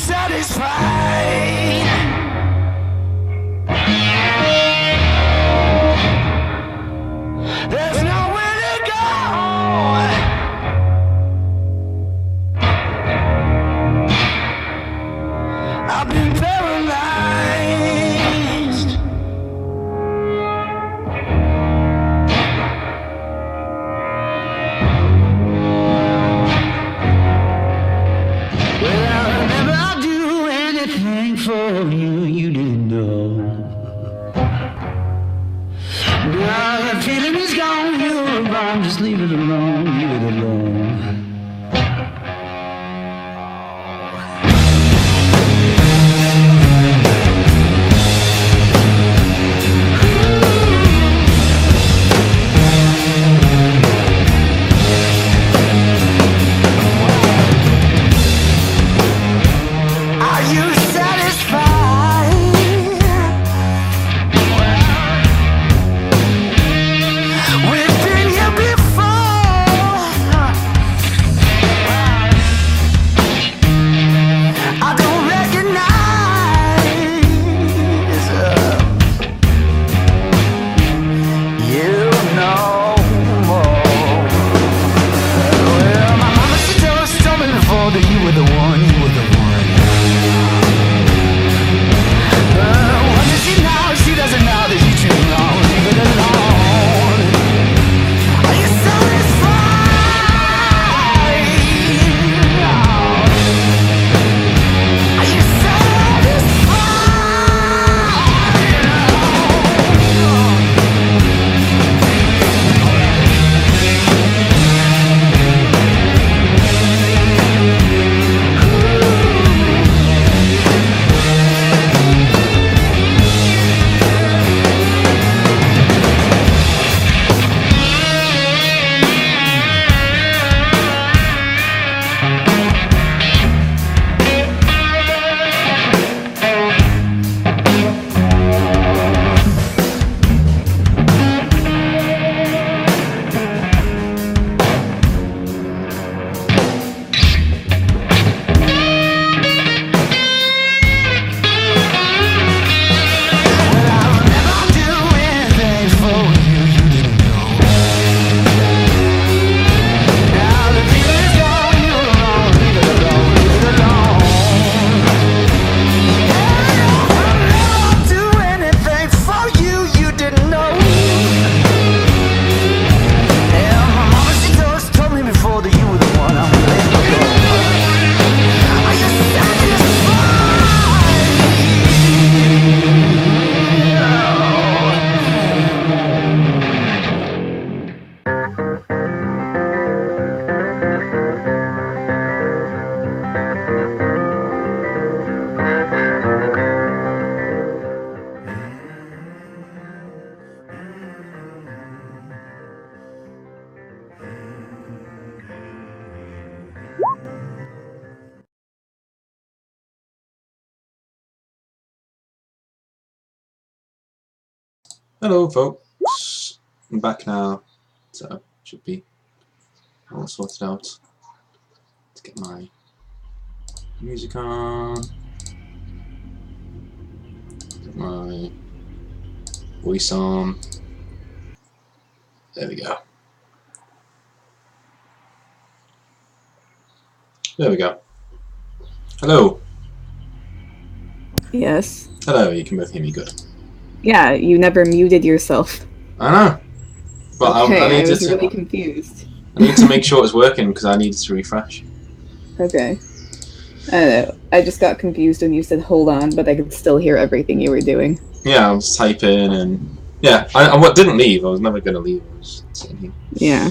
satisfied? There's nowhere to go. I've been paralyzed. Well, I remember I'd do anything for you, you didn't know. Now the feeling is gone, you're gone, just leave it alone, leave it alone. Are you satisfied? We've been here before. I don't recognize you no more. Well, my mama, she told me before that you were the one, you were the one. What does she know? She doesn't know that you too long. Leave it alone. Are you satisfied? Are you Hello folks, I'm back now, so should be all sorted out. Let's get my music on, get my voice on, there we go. There we go. Hello. Yes. Hello, you can both hear me good. Yeah, you never muted yourself. I know. But Okay, I I needed was to, really confused. I needed to make sure it was working because I needed to refresh. Okay. I don't know. I just got confused when you said hold on, but I could still hear everything you were doing. Yeah, I was typing and... Yeah, I didn't leave. I was never going to leave. I was sitting here. Yeah.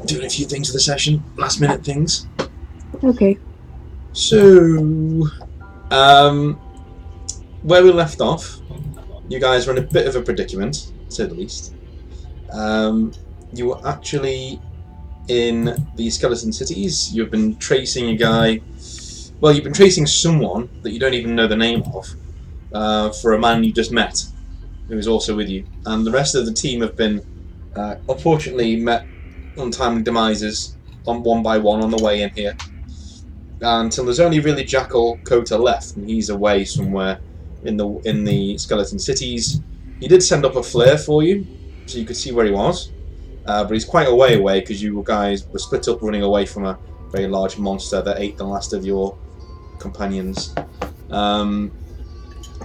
Doing a few things for the session. Last minute things. Okay. So... where we left off, you guys were in a bit of a predicament, to say the least. You were actually in the Skeleton Cities. You've been tracing a guy... Well, you've been tracing someone that you don't even know the name of for a man you just met, who is also with you. And the rest of the team have been, unfortunately, met untimely demises one by one on the way in here. until there's only really Jackal Kota left, and he's away somewhere in the skeleton cities. He did send up a flare for you, so you could see where he was, but he's quite a way away because you guys were split up running away from a very large monster that ate the last of your companions.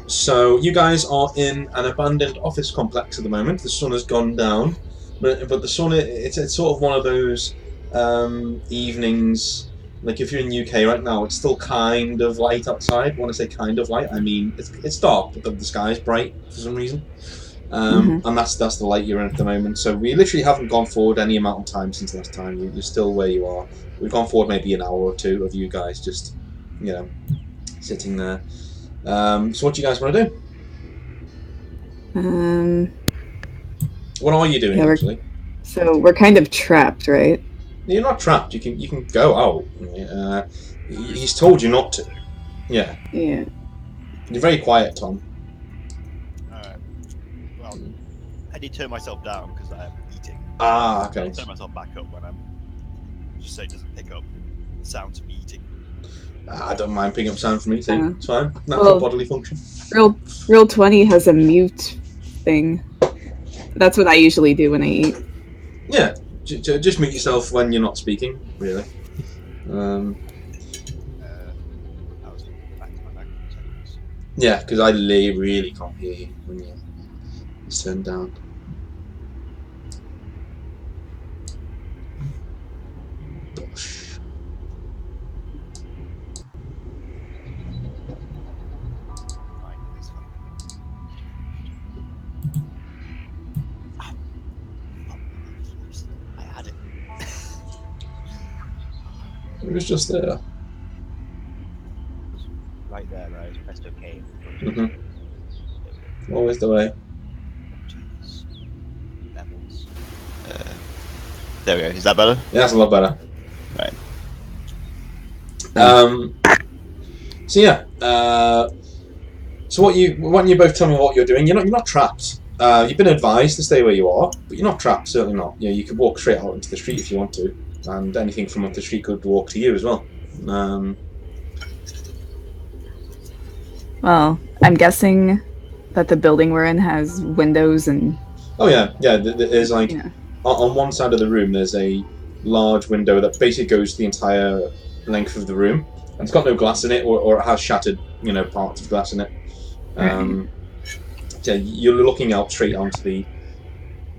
So you guys are in an abandoned office complex at the moment. The sun has gone down, but the sun, it's sort of one of those evenings. Like if you're in the UK right now, it's still kind of light outside. When I say kind of light, I mean it's dark, but the sky is bright for some reason. And that's the light you're in at the moment. So we literally haven't gone forward any amount of time since last time. You're still where you are. We've gone forward maybe an hour or two of you guys just, sitting there. So what do you guys want to do? What are you doing actually? So we're kind of trapped, right? You're not trapped. You can go out. He's told you not to. Yeah. Yeah. You're very quiet, Tom. Well, I did turn myself down because I am eating. Ah, okay. I'll turn myself back up when I'm just so it doesn't pick up the sounds of me eating. I don't mind picking up sound from eating. It's fine. Natural bodily function. Real 20 has a mute thing. That's what I usually do when I eat. Yeah. Just mute yourself when you're not speaking, really. Yeah, because I really can't hear you when it's turned down. I had it. It was just there. Right there, where I was pressed OK. Always the way. Levels. There we go. Is that better? Yeah, that's a lot better. Right. So yeah. So why don't you both tell me what you're doing? You're not trapped. You've been advised to stay where you are, but you're not trapped. Certainly not. You could walk straight out into the street if you want to, and anything from up the street could walk to you as well. Well, I'm guessing that the building we're in has windows and... Oh yeah. There's like on one side of the room there's a large window that basically goes the entire length of the room, and it's got no glass in it, or it has shattered, parts of glass in it. So you're looking out straight onto the...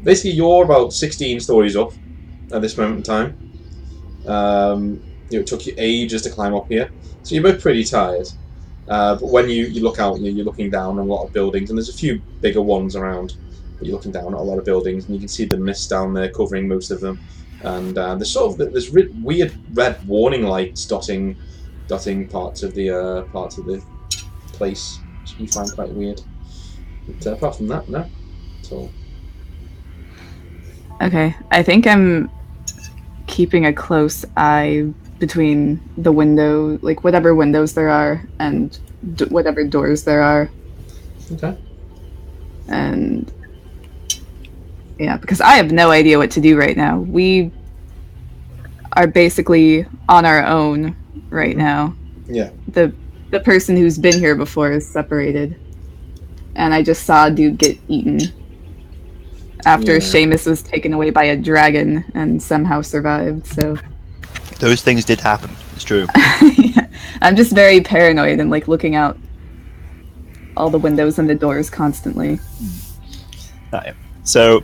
Basically, you're about 16 stories up at this moment in time. It took you ages to climb up here, so you're both pretty tired. But when you look out, you're looking down on a lot of buildings, and there's a few bigger ones around, but you're looking down at a lot of buildings, and you can see the mist down there covering most of them. And there's weird red warning lights dotting parts of the place, which you find quite weird. But apart from that, no, at all. Okay, I think I'm keeping a close eye between the window, like whatever windows there are, and whatever doors there are. Okay. And yeah, because I have no idea what to do right now. We are basically on our own right now. Yeah. The person who's been here before is separated, and I just saw a dude get eaten after Shamus was taken away by a dragon and somehow survived. So those things did happen. It's true. Yeah. I'm just very paranoid and like looking out all the windows and the doors constantly. Right. So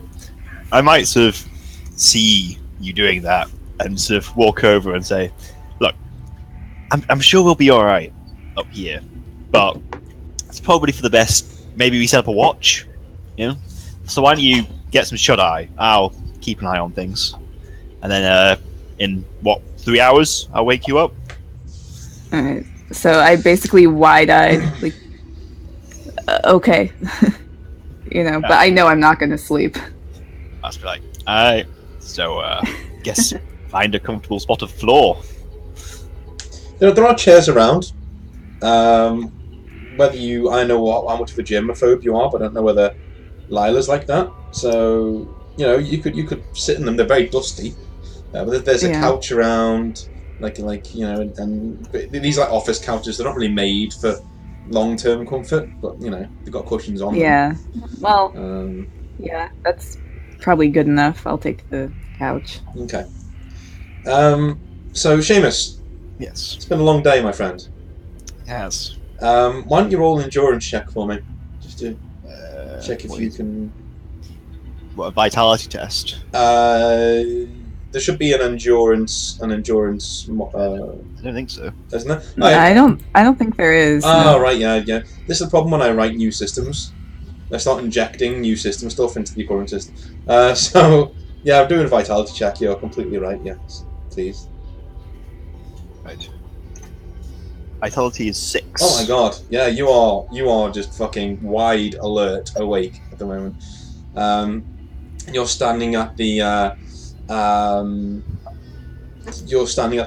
I might sort of see you doing that and sort of walk over and say, look, I'm sure we'll be all right up here, but it's probably for the best. Maybe we set up a watch, So why don't you get some shut-eye? I'll keep an eye on things, and then in 3 hours I'll wake you up. All right. So I basically wide-eyed, like, okay, but I know I'm not going to sleep. I'll be like, all right. So guess find a comfortable spot of floor. There are chairs around. I know how much of a germaphobe you are, but I don't know whether Lailah's like that. So you could sit in them. They're very dusty. But there's a couch around. like you know, and these like office couches. They're not really made for long-term comfort, but you know, they've got cushions on them. Yeah. Well, Um, yeah, that's probably good enough. I'll take the couch. okay. So Shamus, Yes. it's been a long day, my friend. Yes. Why don't you roll an endurance check for me, just to check if you can. What, a vitality test? There should be an endurance. I don't think so. Isn't there? No, I don't think there is. Oh, no. right, yeah. This is the problem when I write new systems. I start injecting new system stuff into the current system. So, yeah, I'm doing a vitality check. You're completely right, yes. Please. Right. Vitality is 6. Oh my god. Yeah, you are just fucking wide alert, awake at the moment. You're standing at the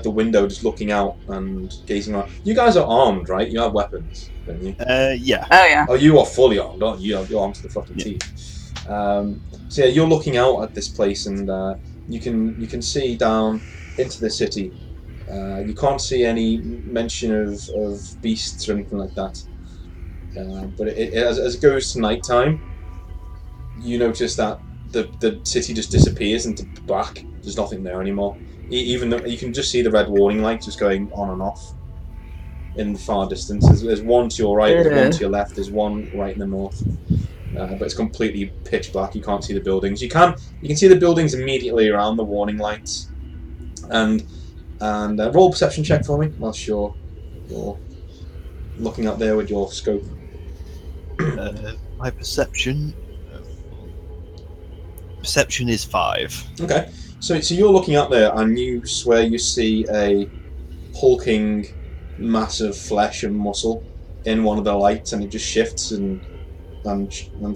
window, just looking out and gazing around. You guys are armed, right? You have weapons, don't you? Yeah. Oh yeah. Oh, you are fully armed, aren't you? You're armed to the fucking teeth. So yeah, you're looking out at this place, and you can see down into the city. You can't see any mention of beasts or anything like that. But as it goes to nighttime, you notice that the city just disappears into black. There's nothing there anymore. Even though you can just see the red warning light just going on and off in the far distance. There's one to your right, there's one to your left, there's one right in the north. But it's completely pitch black. You can't see the buildings. You can see the buildings immediately around the warning lights. And roll a perception check for me whilst you're looking up there with your scope. My perception is 5. Okay, so you're looking up there, and you swear you see a hulking mass of flesh and muscle in one of the lights, and it just shifts and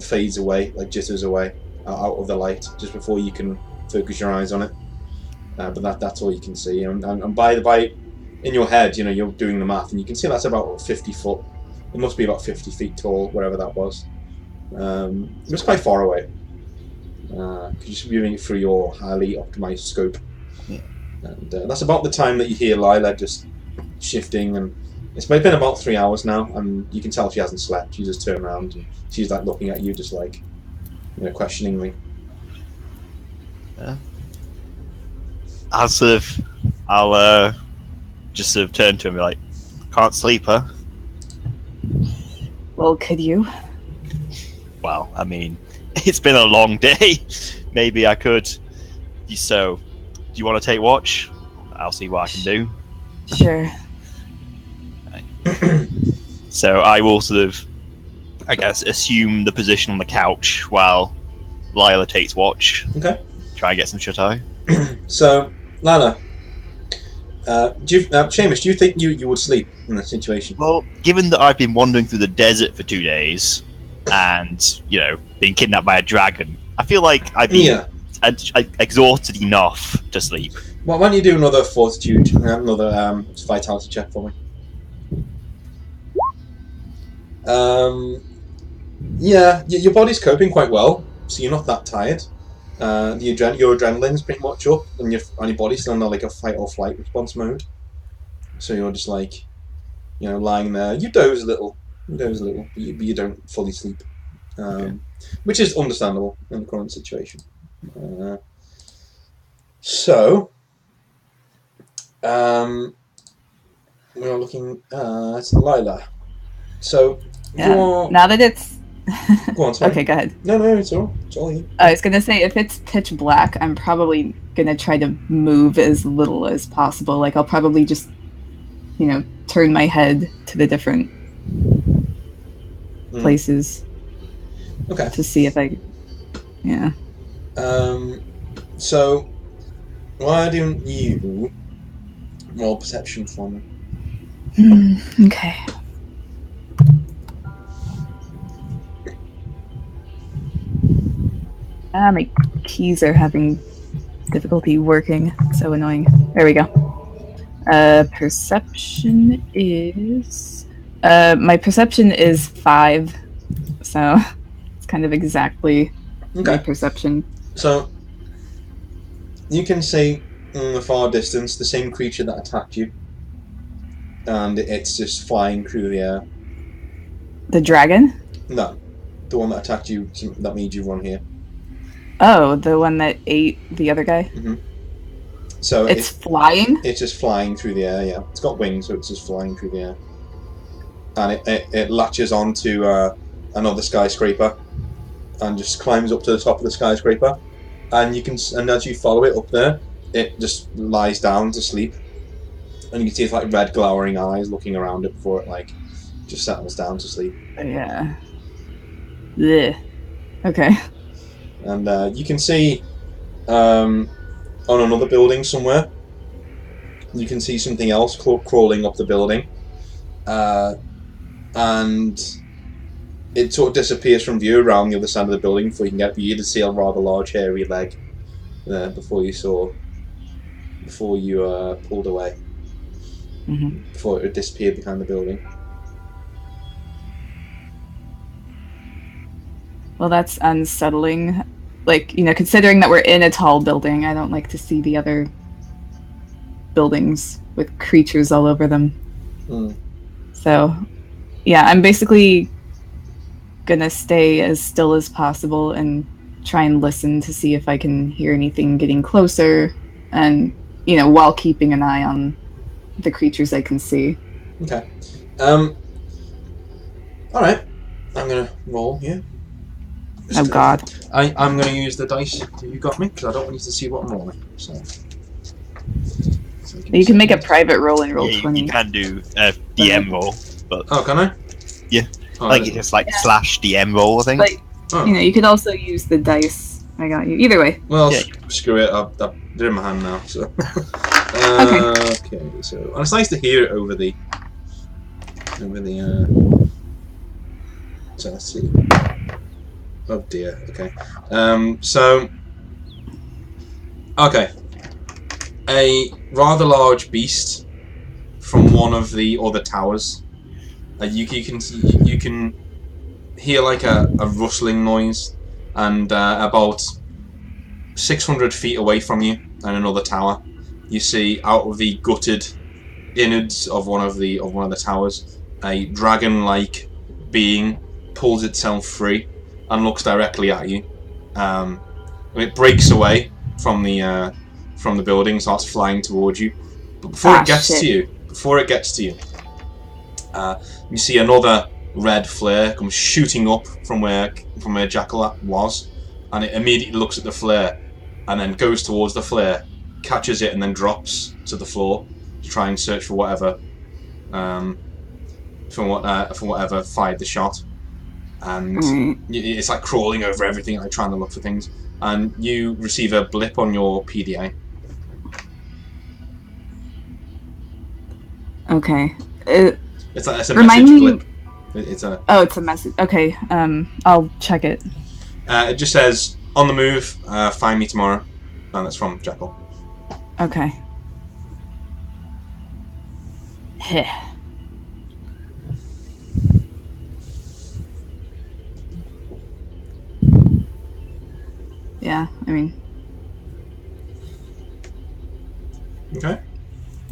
fades away, like jitters away out of the light just before you can focus your eyes on it. But that's all you can see, and by in your head, you know, you're doing the math, and you can see that's about 50 foot. It must be about 50 feet tall, wherever that was. It was quite far away. Because you're viewing it through your highly optimized scope. Yeah. And that's about the time that you hear Lailah just shifting, and it's been about 3 hours now, and you can tell she hasn't slept. She just turned around and she's like looking at you, just like, you know, questioningly. Yeah. I'll just sort of turn to him and be like, "Can't sleep, huh?" Well, could you? Well, I mean, it's been a long day. Maybe I could. So, do you want to take watch? I'll see what I can do. Sure. So I will sort of, I guess, assume the position on the couch while Lailah takes watch. Okay. Try and get some shut eye. So, Lailah, Shamus, do you think you would sleep in that situation? Well, given that I've been wandering through the desert for 2 days and, you know, being kidnapped by a dragon, I feel like I'd be exhausted enough to sleep. Well, why don't you do another fortitude, another vitality check for me? Yeah, your body's coping quite well, so you're not that tired. Your adrenaline's pretty much up, and your body's still in like a fight or flight response mode. So you're just like, you know, lying there. You doze a little, but you don't fully sleep, which is understandable in the current situation. So, we're looking at Lailah. So, Yeah. Now that it's go on, sorry. okay, go ahead. No, it's all you. I was gonna say, if it's pitch black, I'm probably gonna try to move as little as possible. Like, I'll probably just, you know, turn my head to the different places. Okay. To see if I, yeah. So, why don't you roll perception for me? Okay. My keys are having difficulty working. So annoying. There we go. Perception is... my perception is 5. So it's kind of exactly my perception. So you can see in the far distance, the same creature that attacked you, and it's just flying through the air. The dragon? No, the one that attacked you, that made you run here. Oh, the one that ate the other guy? Mm-hmm. So it's flying? It's just flying through the air, yeah. It's got wings, so it's just flying through the air. And it latches onto another skyscraper and just climbs up to the top of the skyscraper. And as you follow it up there, it just lies down to sleep. And you can see it's like red glowering eyes looking around it before it like just settles down to sleep. Yeah. Blech. Okay. And you can see on another building somewhere, you can see something else crawling up the building. And it sort of disappears from view around the other side of the building before you can get view to see a rather large hairy leg there before you pulled away. Mm-hmm. Before it disappeared behind the building. Well, that's unsettling. Like, considering that we're in a tall building, I don't like to see the other buildings with creatures all over them. So, yeah, I'm basically gonna stay as still as possible and try and listen to see if I can hear anything getting closer, and, while keeping an eye on the creatures I can see. Okay. Alright. I'm gonna roll here. Oh god. I'm going to use the dice that you got me, because I don't want you to see what I'm rolling. So you can make a private roll and roll 20. You can do a DM roll, but... Oh, can I? Yeah. It's just like / DM roll, I think. Like, you could also use the dice I got you. Either way. Well, screw it. They're in my hand now, so... Okay, so... And it's nice to hear it over the... So let's see. Oh dear, okay. Okay. A rather large beast from one of the other towers. You can hear like a rustling noise, and about 600 feet away from you, and another tower, you see out of the gutted innards of one of the towers, a dragon-like being pulls itself free and looks directly at you. It breaks away from the building, starts flying towards you. But before it gets to you, you see another red flare come shooting up from where Jackal was, and it immediately looks at the flare, and then goes towards the flare, catches it, and then drops to the floor to try and search for whatever fired the shot. And it's like crawling over everything, like trying to look for things. And you receive a blip on your PDA. Okay. It's a message blip. It's a message. Okay. I'll check it. It just says, "On the move. Find me tomorrow," and that's from Jackal. Okay. Yeah, I mean... Okay.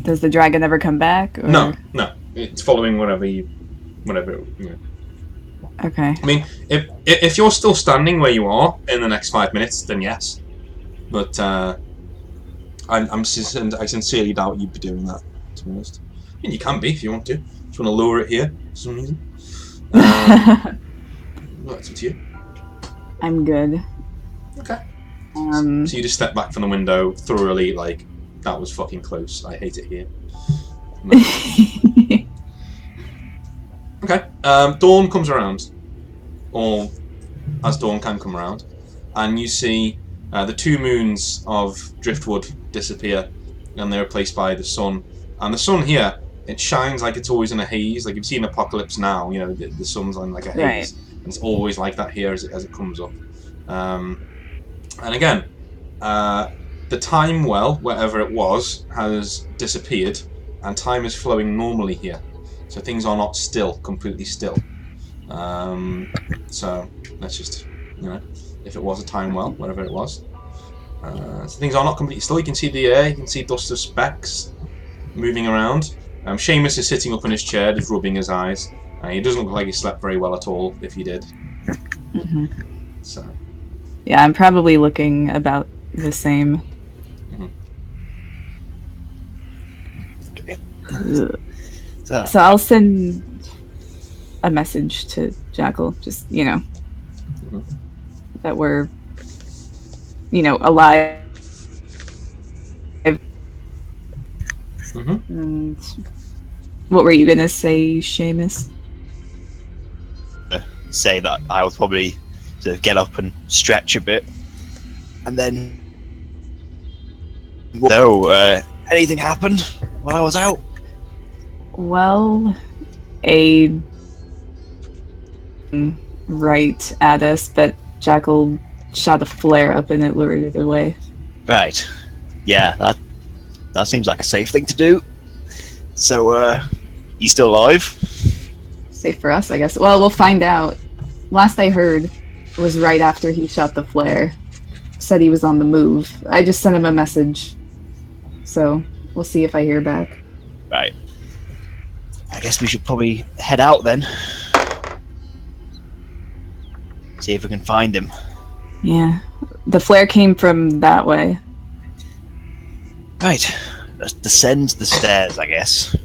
Does the dragon ever come back? Or... No. It's following whatever. Okay. I mean, if you're still standing where you are in the next 5 minutes, then yes. But I sincerely doubt you'd be doing that, to be honest. I mean, you can be if you want to. Just want to lure it here for some reason. That's up to you. I'm good. Okay. So you just step back from the window, thoroughly like, that was fucking close. I hate it here. No. Okay. Dawn comes around, or as dawn can come around, and you see the 2 moons of Driftwood disappear, and they're replaced by the sun. And the sun here, it shines like it's always in a haze. Like you've seen Apocalypse Now, the sun's on like a haze, right. And it's always like that here as it comes up. And again, the time well, wherever it was, has disappeared, and time is flowing normally here. So things are not completely still. So let's just, if it was a time well, whatever it was. So things are not completely still. You can see the air. You can see dust of specks moving around. Shamus is sitting up in his chair, just rubbing his eyes. He doesn't look like he slept very well at all, if he did. Mm-hmm. So. Yeah, I'm probably looking about the same. Okay. So I'll send a message to Jackal, just, that we're, alive. And what were you going to say, Shamus? Say that I will probably sort of get up and stretch a bit, and then anything happened while I was out? Well, a right at us, but Jackal shot a flare up and it lured it away. Right. Yeah, that seems like a safe thing to do. So, you still alive? Safe for us, I guess. Well, we'll find out. Last I heard was right after he shot the flare. Said he was on the move. I just sent him a message. So, we'll see if I hear back. Right. I guess we should probably head out then. See if we can find him. Yeah. The flare came from that way. Right. Let's descend the stairs, I guess.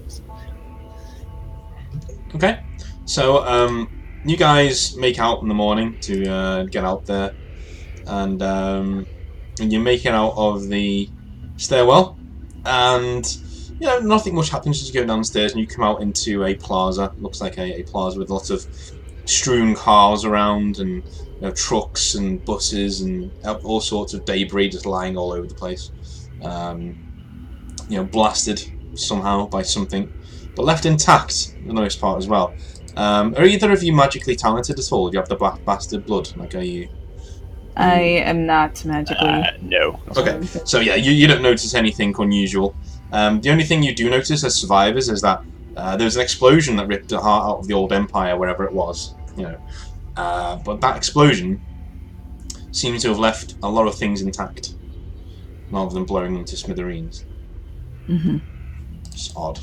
Okay. So, you guys make out in the morning to get out there. And you're making out of the stairwell. And, nothing much happens as you go downstairs and you come out into a plaza. Looks like a plaza with lots of strewn cars around and trucks and buses and all sorts of debris just lying all over the place. Blasted somehow by something, but left intact for the most part as well. Are either of you magically talented at all? Do you have the black bastard blood? Like, are you? I am not magically. No. Okay, so yeah, you don't notice anything unusual. The only thing you do notice as survivors is that there's an explosion that ripped the heart out of the old empire, wherever it was. But that explosion seems to have left a lot of things intact, rather than blowing them to smithereens. Mm-hmm. It's odd.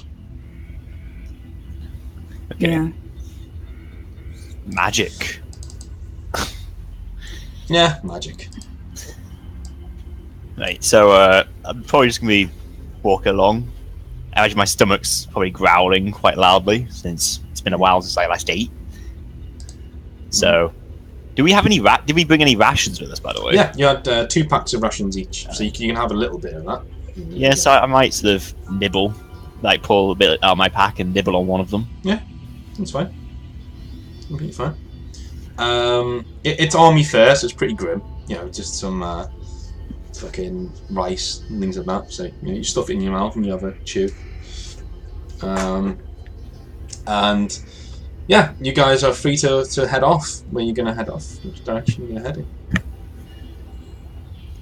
Okay. Yeah. Magic. Yeah, magic. Right, so I'm probably just going to be walking along. I imagine my stomach's probably growling quite loudly since it's been a while since I last ate. So, do we have any did we bring any rations with us, by the way? Yeah, you had 2 packs of rations each, so you can have a little bit of that. Yeah, so I might sort of nibble, like pull a bit out of my pack and nibble on one of them. Yeah, that's fine. Completely fine. It's army fare, so it's pretty grim. Just some fucking rice and things like that. So you stuff it in your mouth and you have a chew. And yeah, you guys are free to head off. Where are you going to head off? Which direction are you going to head in?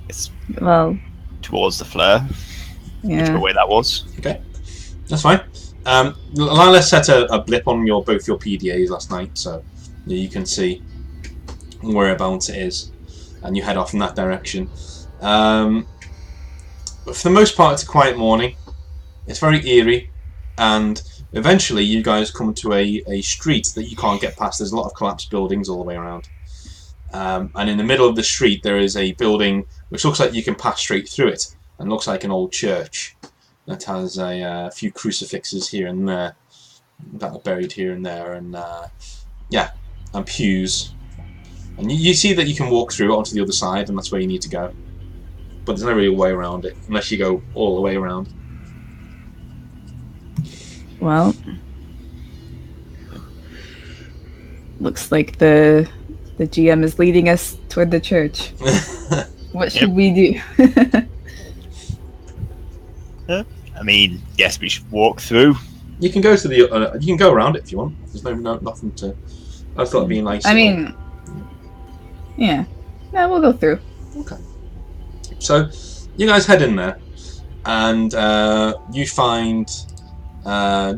It's Well, towards the flare, whichever yeah. way that was. Okay, that's fine. Lailah set a blip on both your PDAs last night, so you can see whereabouts it is, and you head off in that direction. But for the most part, it's a quiet morning. It's very eerie, and eventually you guys come to a street that you can't get past. There's a lot of collapsed buildings all the way around. And in the middle of the street there is a building which looks like you can pass straight through it, and looks like an old church that has a few crucifixes here and there that are buried here and there, and and pews. And you see that you can walk through it onto the other side, and that's where you need to go. But there's no real way around it, unless you go all the way around. Well, looks like the GM is leading us toward the church. What should we do? I mean, yes, we should walk through. You can go to the. You can go around it if you want. There's nothing to. I thought it'd be nice. I mean, yeah, we'll go through. Okay. So, you guys head in there, and you find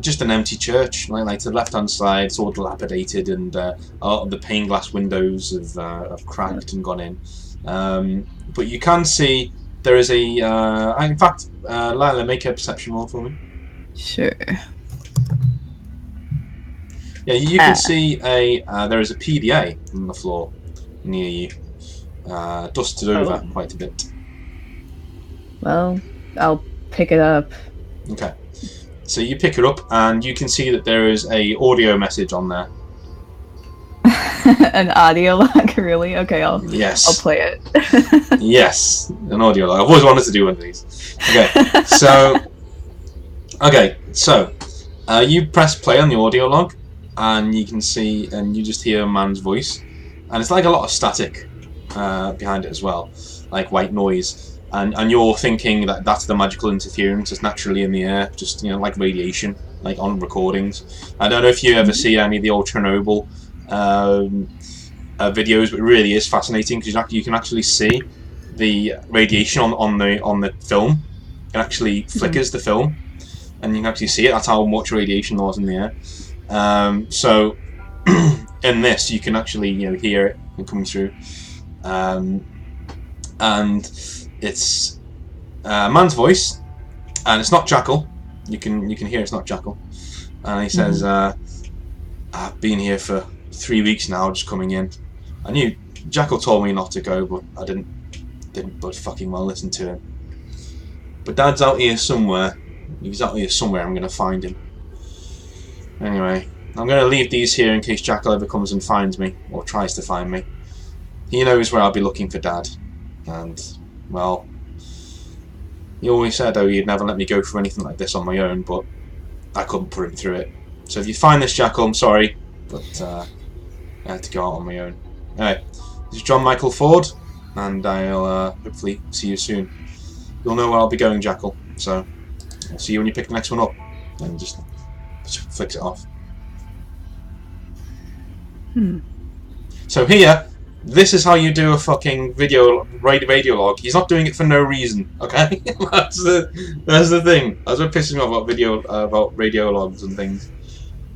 just an empty church. Like to the left-hand side, it's all dilapidated, and a lot of the pane glass windows have cracked and gone in. But you can see there is a. In fact, Lailah, make a perception roll for me. Sure. Yeah, you can see there is a PDA on the floor near you, dusted over quite a bit. Well, I'll pick it up. Okay, so you pick it up and you can see that there is a audio message on there. An audio log, really? Okay, I'll play it. Yes, an audio log. I've always wanted to do one of these. Okay, so you press play on the audio log, and you can see, and you just hear a man's voice, and it's like a lot of static behind it as well, like white noise, and you're thinking that that's the magical interference that's naturally in the air, just like radiation, like on recordings. I don't know if you ever see any of the old Chernobyl videos, but it really is fascinating because you can actually see the radiation on the film. It actually flickers the film, and you can actually see it. That's how much radiation there was in the air. So in this, you can actually hear it coming through, and it's a man's voice, and it's not Jackal. You can hear it's not Jackal, and he says, "I've been here for 3 weeks now, just coming in. I knew Jackal told me not to go, but I didn't but fucking well listen to him. But Dad's out here somewhere. He's out here somewhere. I'm gonna find him. Anyway, I'm gonna leave these here in case Jackal ever comes and finds me, or tries to find me. He knows where I'll be looking for Dad, and well, he always said he'd never let me go through anything like this on my own, but I couldn't put him through it. So if you find this, Jackal, I'm sorry, but I had to go out on my own. Anyway, this is John Michael Ford, and I'll hopefully see you soon. You'll know where I'll be going, Jackal, so I'll see you when you pick the next one up. And just flicks it off. So here, this is how you do a fucking radio log. He's not doing it for no reason, okay? that's the thing. That's what pisses me off about radio logs and things.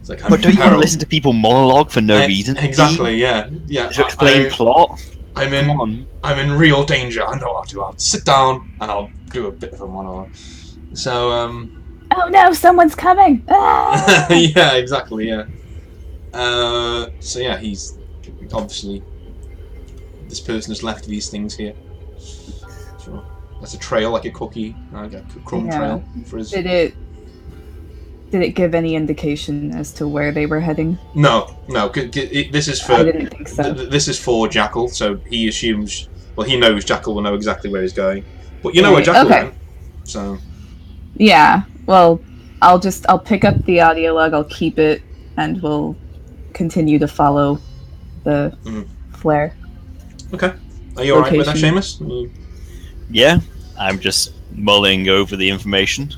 It's like, but don't you want to listen to people monologue for no reason? Exactly, yeah. To explain plot. I'm in real danger. I know what I'll do. I'll sit down and I'll do a bit of a monologue. So oh no, someone's coming! Ah! Yeah, exactly. Yeah. So yeah, he's obviously this person has left these things here. So that's a trail, like a cookie, like a crumb trail for his. Did it give any indication as to where they were heading? No. This is for. I didn't think so. This is for Jackal, so he assumes. Well, he knows Jackal will know exactly where he's going, but you know where Jackal went, so. Yeah. Well, I'll pick up the audio log. I'll keep it, and we'll continue to follow the flare. Okay. Are you alright with that, Shamus? Yeah. I'm just mulling over the information.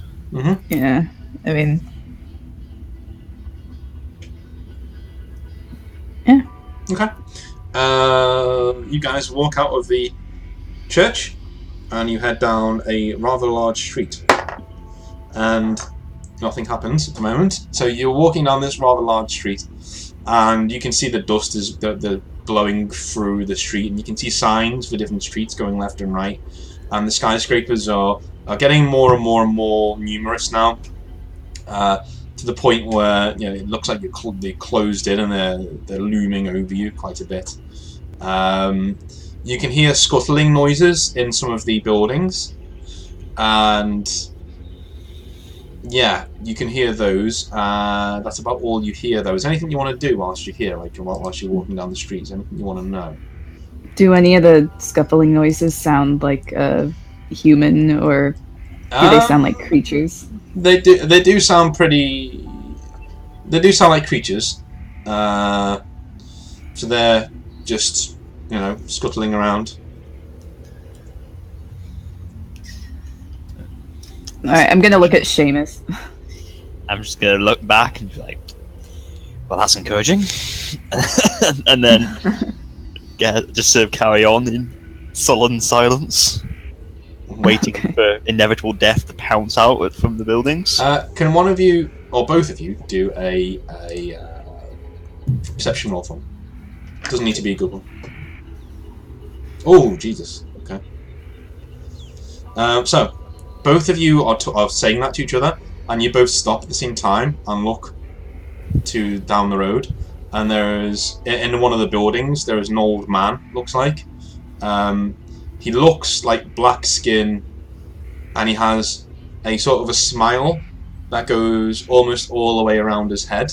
Yeah. I mean. Yeah. Okay. You guys walk out of the church, and you head down a rather large street. And nothing happens at the moment. So you're walking down this rather large street, and you can see the dust is the blowing through the street, and you can see signs for different streets going left and right. And the skyscrapers are getting more and more and more numerous now, to the point where it looks like they're closed in and they're looming over you quite a bit. You can hear scuttling noises in some of the buildings, and yeah, you can hear those. That's about all you hear, though. Is there anything you want to do whilst you're here, like whilst you're walking down the streets? Anything you want to know? Do any of the scuffling noises sound like human, or do they sound like creatures? They do sound pretty. They do sound like creatures. So they're just scuttling around. Alright, I'm gonna look at Shamus. I'm just gonna look back and be like, well, that's encouraging. And then just sort of carry on in sullen silence, waiting for inevitable death to pounce out from the buildings. Can one of you, or both of you, do a perception roll for me? Doesn't need to be a good one. Oh, Jesus. Okay. So, both of you are saying that to each other, and you both stop at the same time and look down the road. And there's in one of the buildings there is an old man. Looks like he looks like black skin, and he has a sort of a smile that goes almost all the way around his head.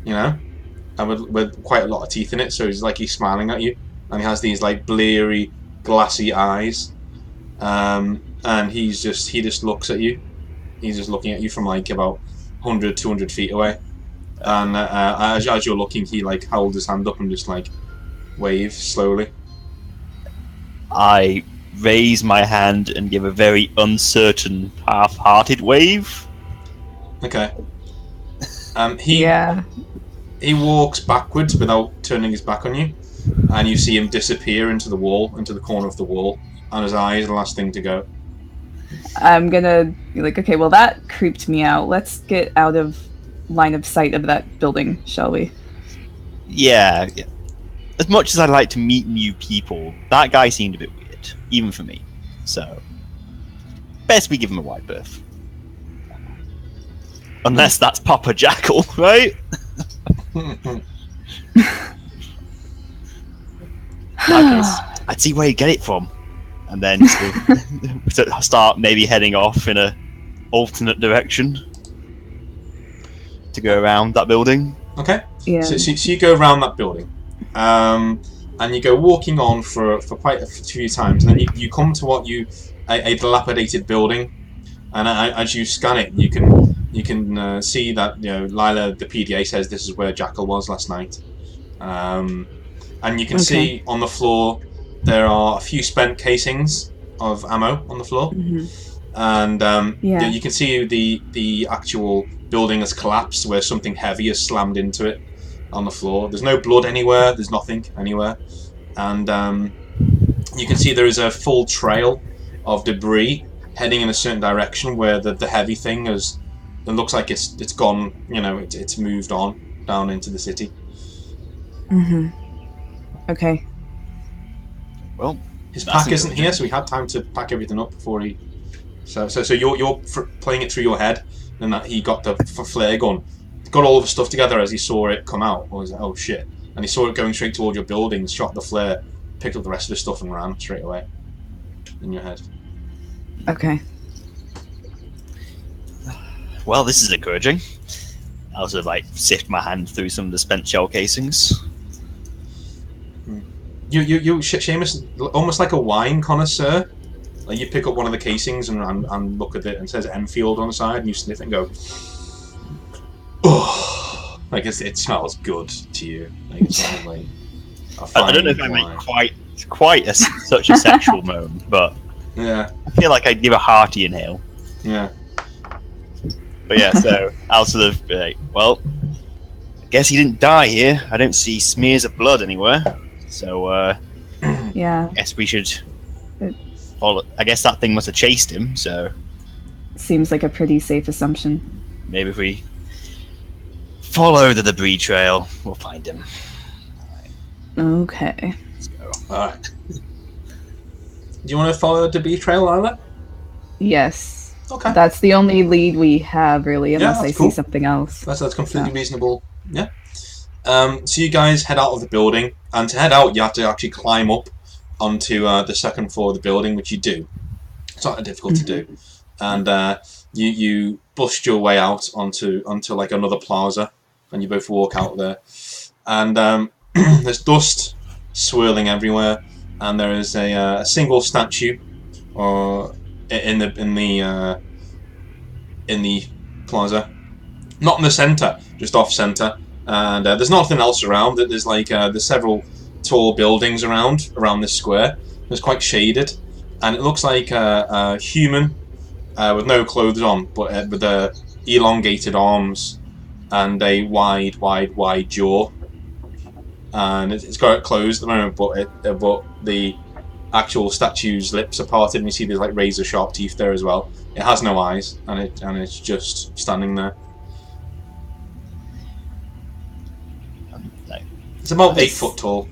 You know, and with quite a lot of teeth in it. So he's smiling at you, and he has these like bleary, glassy eyes. And he just looks at you. He's just looking at you from like about 100, 200 feet away. And as you're looking, he like holds his hand up and just like waves slowly. I raise my hand and give a very uncertain, half-hearted wave. Okay. He walks backwards without turning his back on you, and you see him disappear into the wall, into the corner of the wall, and his eye is the last thing to go. I'm gonna be like, okay, well that creeped me out. Let's get out of line of sight of that building, shall we? Yeah. As much as I'd like to meet new people, that guy seemed a bit weird, even for me. So, best we give him a wide berth. Unless that's Papa Jackal, right? In that case, I'd see where you get it from, and then start maybe heading off in a alternate direction to go around that building. Okay. Yeah. So you go around that building, and you go walking on for quite a few times, and then you come to a dilapidated building, and as you scan it, you can see that Lailah, the PDA, says this is where Jackal was last night, and you can see on the floor there are a few spent casings of ammo on the floor, and you can see the actual building has collapsed where something heavy has slammed into it on the floor. There's no blood anywhere. There's nothing anywhere, and you can see there is a full trail of debris heading in a certain direction where the heavy thing has. It looks like it's gone. It's moved on down into the city. Okay. Well, his pack isn't here, so he had time to pack everything up before he. So you're playing it through your head, and that he got the flare gun, got all of the stuff together as he saw it come out. Or was like, oh shit! And he saw it going straight towards your building, shot the flare, picked up the rest of the stuff, and ran straight away. In your head. Okay. Well, this is encouraging. I'll sort of sift my hand through some of the spent shell casings. You Shamus, almost like a wine connoisseur. Like you pick up one of the casings and look at it, and it says Enfield on the side, and you sniff it and go, oh, like it smells good to you. Like it smells like a fine I don't know if I make quite such a sexual moan, but yeah, I feel like I'd give a hearty inhale. Yeah. But yeah, so I'll sort of be like, well, I guess he didn't die here. I don't see smears of blood anywhere. So, yeah. I guess we should follow. I guess that thing must have chased him, so. Seems like a pretty safe assumption. Maybe if we follow the debris trail, we'll find him. Okay. Let's go. Alright. Do you want to follow the debris trail, Lailah? Yes. Okay. That's the only lead we have, really, unless I see something else. That's completely reasonable. Yeah. So you guys head out of the building, and to head out, you have to actually climb up onto the second floor of the building, which you do. It's not that difficult to do, and you bust your way out onto like another plaza, and you both walk out there, and there's dust swirling everywhere, and there is a single statue, in the plaza, not in the center, just off center, and there's nothing else around. There's several tall buildings around this square. It's quite shaded, and it looks like a human with no clothes on, but with elongated arms and a wide jaw, and it's got it closed at the moment, but the actual statue's lips are parted, and you see there's like razor sharp teeth there as well. It has no eyes, and it's just standing there. It's about 8 foot tall.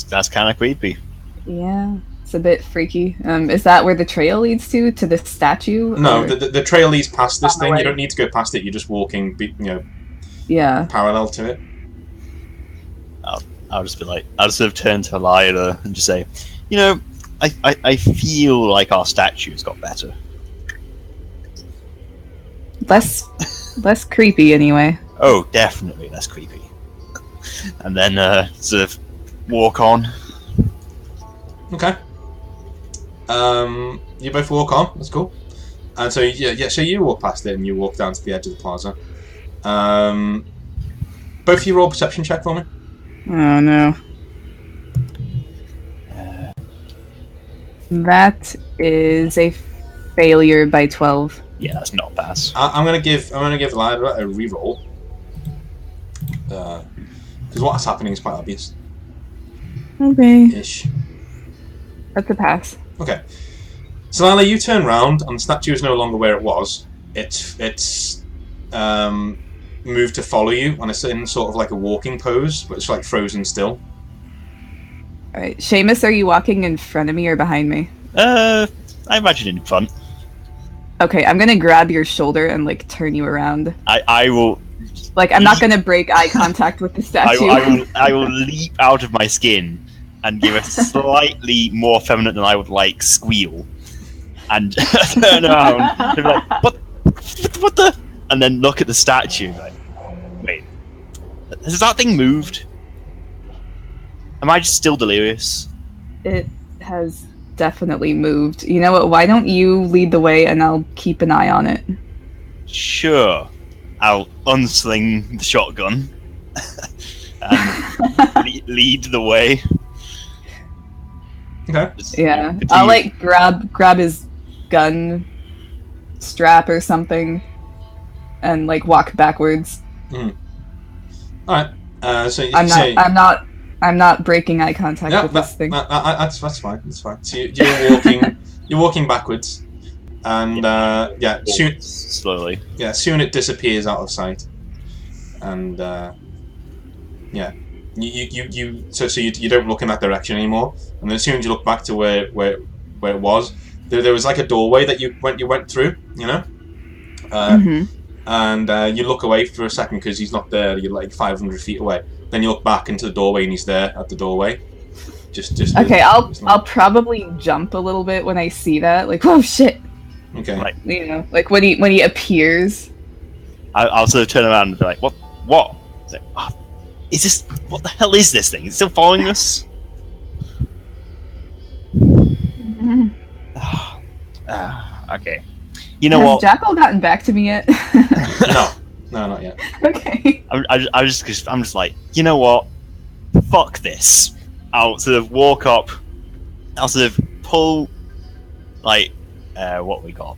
That's kind of creepy. Yeah. It's a bit freaky. Is that where the trail leads to the statue? No, or- the trail leads past this On the thing. way. You don't need to go past it. You're just walking, Yeah. parallel to it. I'll just be like, I'll sort of turn to Lailah and just say, I feel like our statue's got better. Less creepy anyway. Oh, definitely less creepy. And then sort of walk on. Okay. You both walk on. That's cool. And so so you walk past it and you walk down to the edge of the plaza. Both of you roll perception check for me. Oh no. That is a failure by 12. Yeah, that's not a pass. I'm gonna give Lailah a reroll. Because what's happening is quite obvious. Okay. Ish. That's a pass. Okay. So Lailah, you turn round and the statue is no longer where it was. It's moved to follow you and it's in sort of like a walking pose, but it's like frozen still. Alright. Shamus, are you walking in front of me or behind me? I imagine in front. Okay, I'm gonna grab your shoulder and like turn you around. I will. Like I'm not gonna break eye contact with the statue. I will leap out of my skin and give a slightly more feminine than I would like squeal, and turn around and be like, what the? And then look at the statue. Like, wait, has that thing moved? Am I just still delirious? It has definitely moved. You know what? Why don't you lead the way and I'll keep an eye on it? Sure. I'll unsling the shotgun and lead the way. Okay. Yeah, Continue. I'll like grab his gun strap or something, and like walk backwards. All right. So you I'm not breaking eye contact with this thing. That's fine. That's fine. So you're walking. You're walking backwards, and soon. Slowly. Yeah, soon it disappears out of sight, and you don't look in that direction anymore. And then as soon as you look back to where it was, there was like a doorway that you went through, and you look away for a second because he's not there. You're like 500 feet away. Then you look back into the doorway and he's there at the doorway. Just okay. I'll probably jump a little bit when I see that. Like, oh shit. Okay. Right. Like when he appears. I'll sort of turn around and be like, what? Like, is this? What the hell is this thing? Is it still following us? Okay. You know Has what? Jackal gotten back to me yet? No, not yet. Okay. I'm just like, you know what? Fuck this. I'll sort of walk up. I'll sort of pull, like, what we got.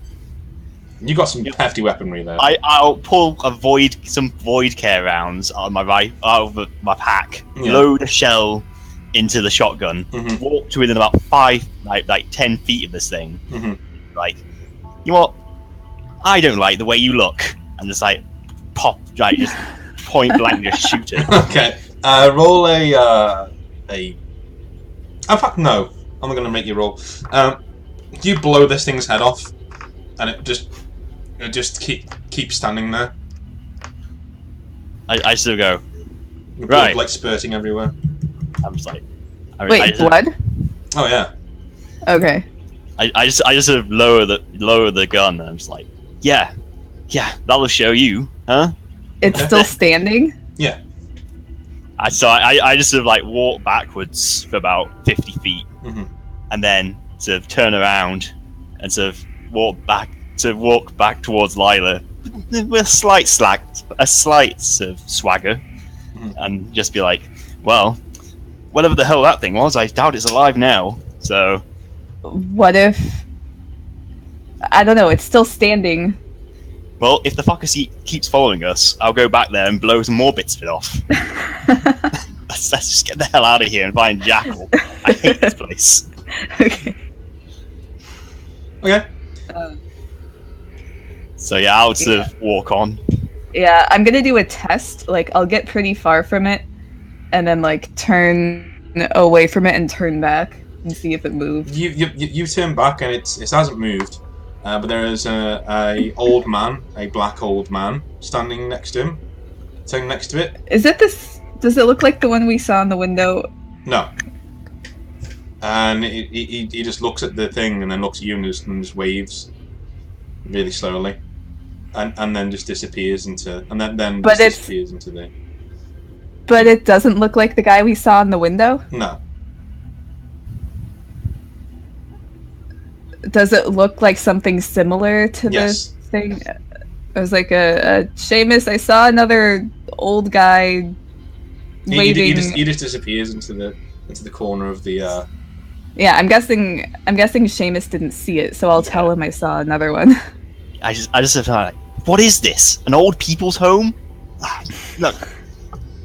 You got some hefty weaponry there. I'll pull some void care rounds out of my pack, Yeah. load a shell into the shotgun, Mhm. walk to within about 10 feet of this thing. Mhm. Like, you know what? I don't like the way you look, and just like pop, like just point blank, just shoot it. Okay. Roll a. In fact, no. I'm not going to make you roll. You blow this thing's head off, and it just keeps standing there. I still go. Blood, Right. like spurting everywhere. I'm just like, Wait, blood? Oh yeah. Okay. I just sort of lower the gun, and I'm just like, yeah, that'll show you, huh? It's still standing? Yeah. I just sort of like walk backwards for about 50 feet, Mhm. and then sort of turn around and sort of walk back towards Lailah with a slight sort of swagger, Mhm. and just be like, well, whatever the hell that thing was, I doubt it's alive now. So What if... I don't know, it's still standing. well, if the fucker keeps following us, I'll go back there and blow some more bits of it off. Let's just get the hell out of here and find Jackal. I hate this place. Okay. Okay. So yeah, I'll sort of walk on. Yeah, I'm gonna do a test. Like, I'll get pretty far from it, and then, like, turn away from it and turn back. and see if it moved. You turn back and it hasn't moved, but there is a old man, a black old man, standing next to it. Is it this? Does it look like the one we saw in the window? No. And he just looks at the thing and then looks at you and just waves really slowly, and then just disappears into disappears into the. But it doesn't look like the guy we saw in the window? No. Does it look like something similar to Yes. this thing? I was like, Shamus, I saw another old guy waving. He just disappears into the corner of the. Yeah, I'm guessing Shamus didn't see it, so I'll tell him I saw another one. I just have like, what is this? An old people's home? Look,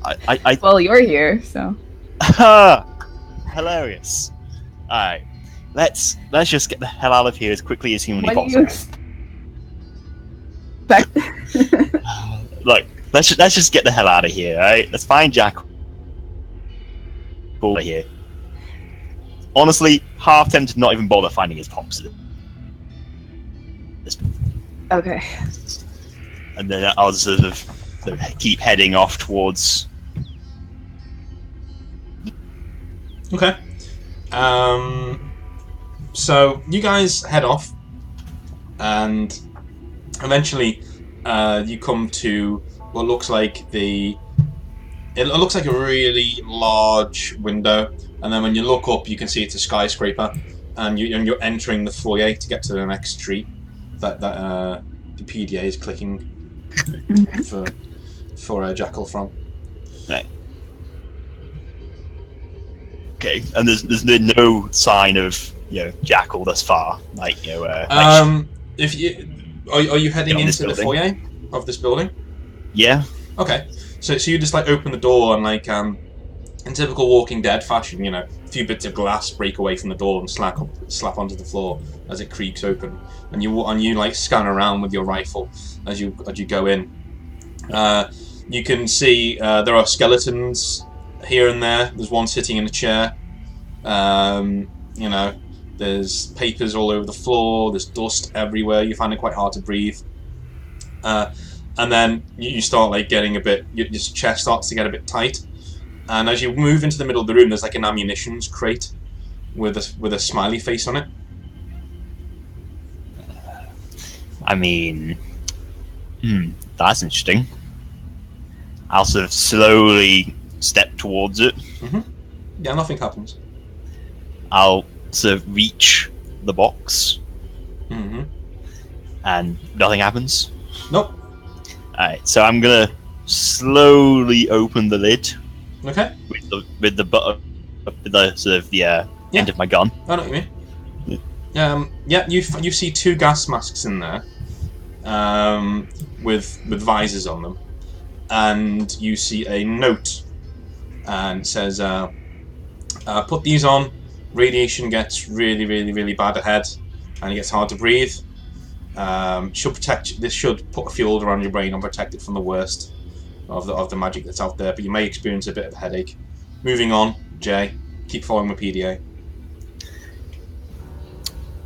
I Well, you're here, so. hilarious. All right, let's just get the hell out of here as quickly as humanly What do you possible. expect? Look, let's just get the hell out of here. All right, let's find Jack over here. Honestly, half tempted to not even bother finding his pops. Okay. And then I'll sort of keep heading off towards. Okay. So you guys head off, and eventually, you come to what looks like it looks like a really large window, and then when you look up, you can see it's a skyscraper, and you're entering the foyer to get to the next street that the PDA is clicking for Jackal from. Right. Okay, and there's no sign of Jackal thus far, like if you are you heading into the foyer of this building? Yeah. Okay, so you just like open the door and like in typical Walking Dead fashion, a few bits of glass break away from the door and slap onto the floor as it creaks open, and you like scan around with your rifle as you go in. You can see there are skeletons here and there. There's one sitting in a chair. There's papers all over the floor. There's dust everywhere. You find it quite hard to breathe. And then you start like getting a bit. Your chest starts to get a bit tight. And as you move into the middle of the room, there's like an ammunitions crate with a smiley face on it. I mean, that's interesting. I'll sort of slowly step towards it. Mm-hmm. Yeah, nothing happens. I'll sort of reach the box. Mm-hmm. And nothing happens. Nope. Alright, so I'm gonna slowly open the lid. Okay. With the butt, with the sort of end of my gun. I know what you mean. Yeah, you see two gas masks in there, with visors on them, and you see a note, and it says, "Put these on. Radiation gets really, really, really bad ahead, and it gets hard to breathe. This should put a field around your brain and protect it from the worst of the magic that's out there. But you may experience a bit of a headache. Moving on, Jay. Keep following the PDA."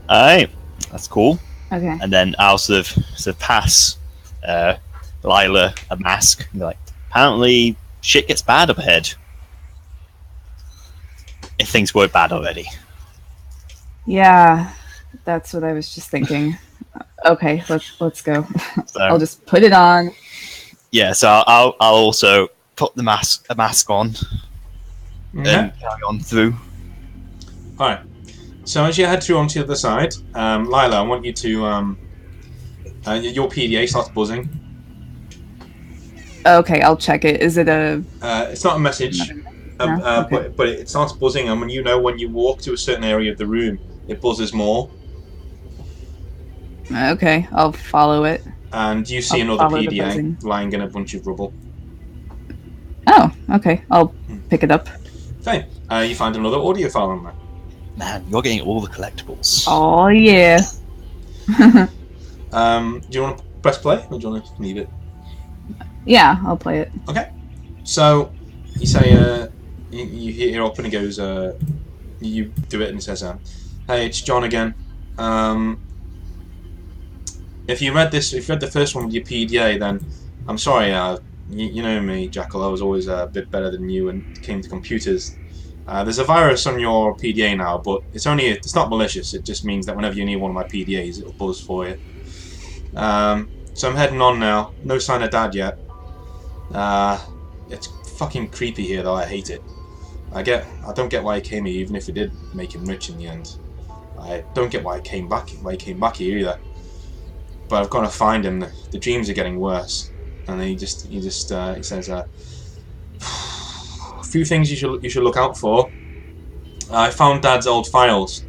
Alright, that's cool. Okay. And then I'll sort of pass Lailah a mask and be like, apparently shit gets bad up ahead. If things weren't bad already. Yeah, that's what I was just thinking. Okay, let's go. So, I'll just put it on. yeah, so I'll also put a mask on Okay. and carry on through. All right. So as you head through onto the other side, Lailah, I want you to your PDA starts buzzing. Okay, I'll check it. Is it a? It's not a message, No? Okay. but it starts buzzing, and when you walk to a certain area of the room, it buzzes more, Okay, I'll follow it. and you see I'll another follow the PDA buzzing. lying in a bunch of rubble. Oh, okay. I'll pick it up. Fine. You find another audio file on there. Man, you're getting all the collectibles. Oh yeah. Do you want to press play, or do you want to leave it? Yeah, I'll play it. Okay. So you say you hear up, and it goes, you do it, and he says, "Hey, it's John again. If you read the first one with your PDA, then I'm sorry. You know me, Jackal. I was always a bit better than you when it came to computers. There's a virus on your PDA now, but it's not malicious. It just means that whenever you need one of my PDAs, it'll buzz for you. So I'm heading on now. No sign of Dad yet. It's fucking creepy here, though. I hate it. I don't get why he came here, even if it did make him rich in the end. I don't get why he came back here either. But I've got to find him. The dreams are getting worse, and then he says, a few things you should look out for. I found Dad's old files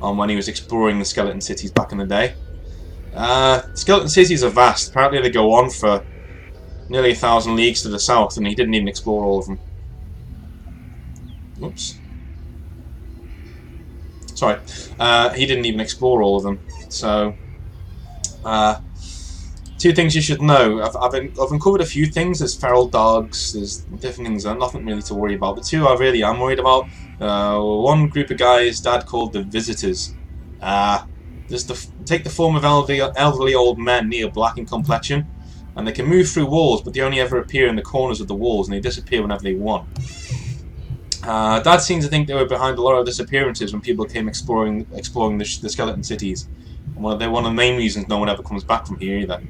on when he was exploring the skeleton cities back in the day. Skeleton cities are vast. Apparently they go on for nearly 1,000 leagues to the south, and he didn't even explore all of them. Oops. Sorry. He didn't even explore all of them. So, two things you should know. I've uncovered a few things. There's feral dogs. There's different things. Nothing really to worry about. The two I really am worried about. One group of guys Dad called the Visitors. Take the form of elderly old men, near black in complexion, and they can move through walls, but they only ever appear in the corners of the walls, and they disappear whenever they want. Dad seems to think they were behind a lot of disappearances when people came exploring the skeleton cities. Well, they're one of the main reasons no one ever comes back from here either.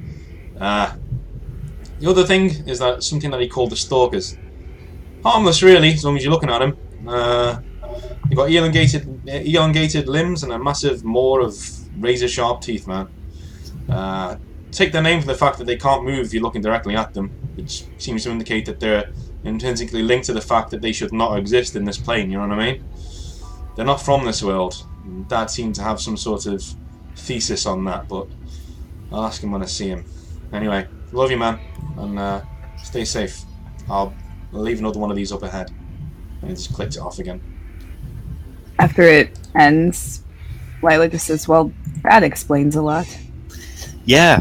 The other thing is that something that he called the Stalkers. Harmless, really, as long as you're looking at them. You've got elongated limbs and a massive maw of razor-sharp teeth, man. Take their name from the fact that they can't move if you're looking directly at them, which seems to indicate that they're intrinsically linked to the fact that they should not exist in this plane, you know what I mean? They're not from this world. Dad seemed to have some sort of thesis on that, but I'll ask him when I see him. Anyway, love you, man, and stay safe. I'll leave another one of these up ahead. And he just clicked it off again. After it ends, Lailah just says, well, that explains a lot. Yeah,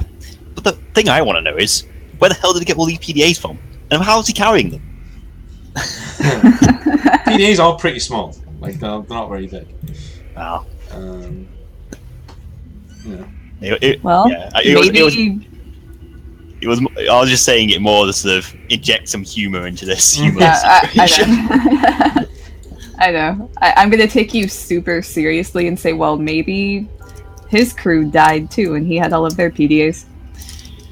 but the thing I want to know is, where the hell did he get all these PDAs from? And how is he carrying them? PDAs are pretty small. Like, they're not very big. Wow. Yeah. It was. I was just saying it more to sort of inject some humor into this humorous situation. I know. I'm going to take you super seriously and say, well, maybe his crew died too, and he had all of their PDAs.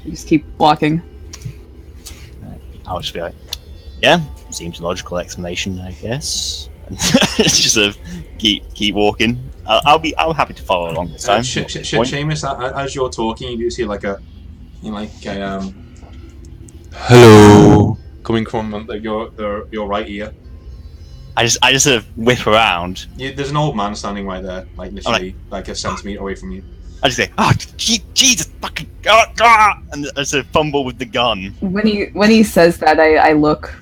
You just keep walking. I'll just be like, yeah, seems a logical explanation, I guess. Just sort of keep walking. I'm happy to follow along this time. Shamus, as you're talking, you do see like a hello coming from your right ear. I just sort of whip around. There's an old man standing right there, like literally like a centimetre away from you. I just say, "Oh, Jesus, fucking God!" And I sort of fumble with the gun. When he says that, I look.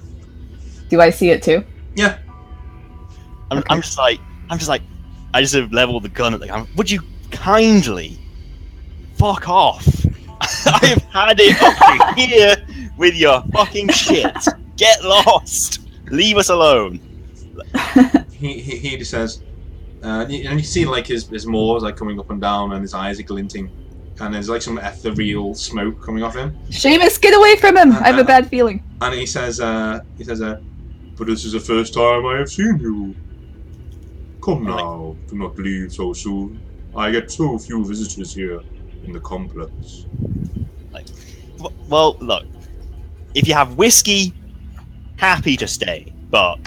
Do I see it too? Yeah. I'm just like, I just sort of level the gun at the guy. Would you kindly fuck off? I have had it up to here with your fucking shit. Get lost. Leave us alone. He just says, and you can see like his maws like coming up and down, and his eyes are glinting, and there's like some ethereal smoke coming off him. Shamus, get away from him! I have a bad feeling. And he says, but this is the first time I have seen you. Come now, do not leave so soon. I get so few visitors here in the complex. Well, look, if you have whiskey, happy to stay, but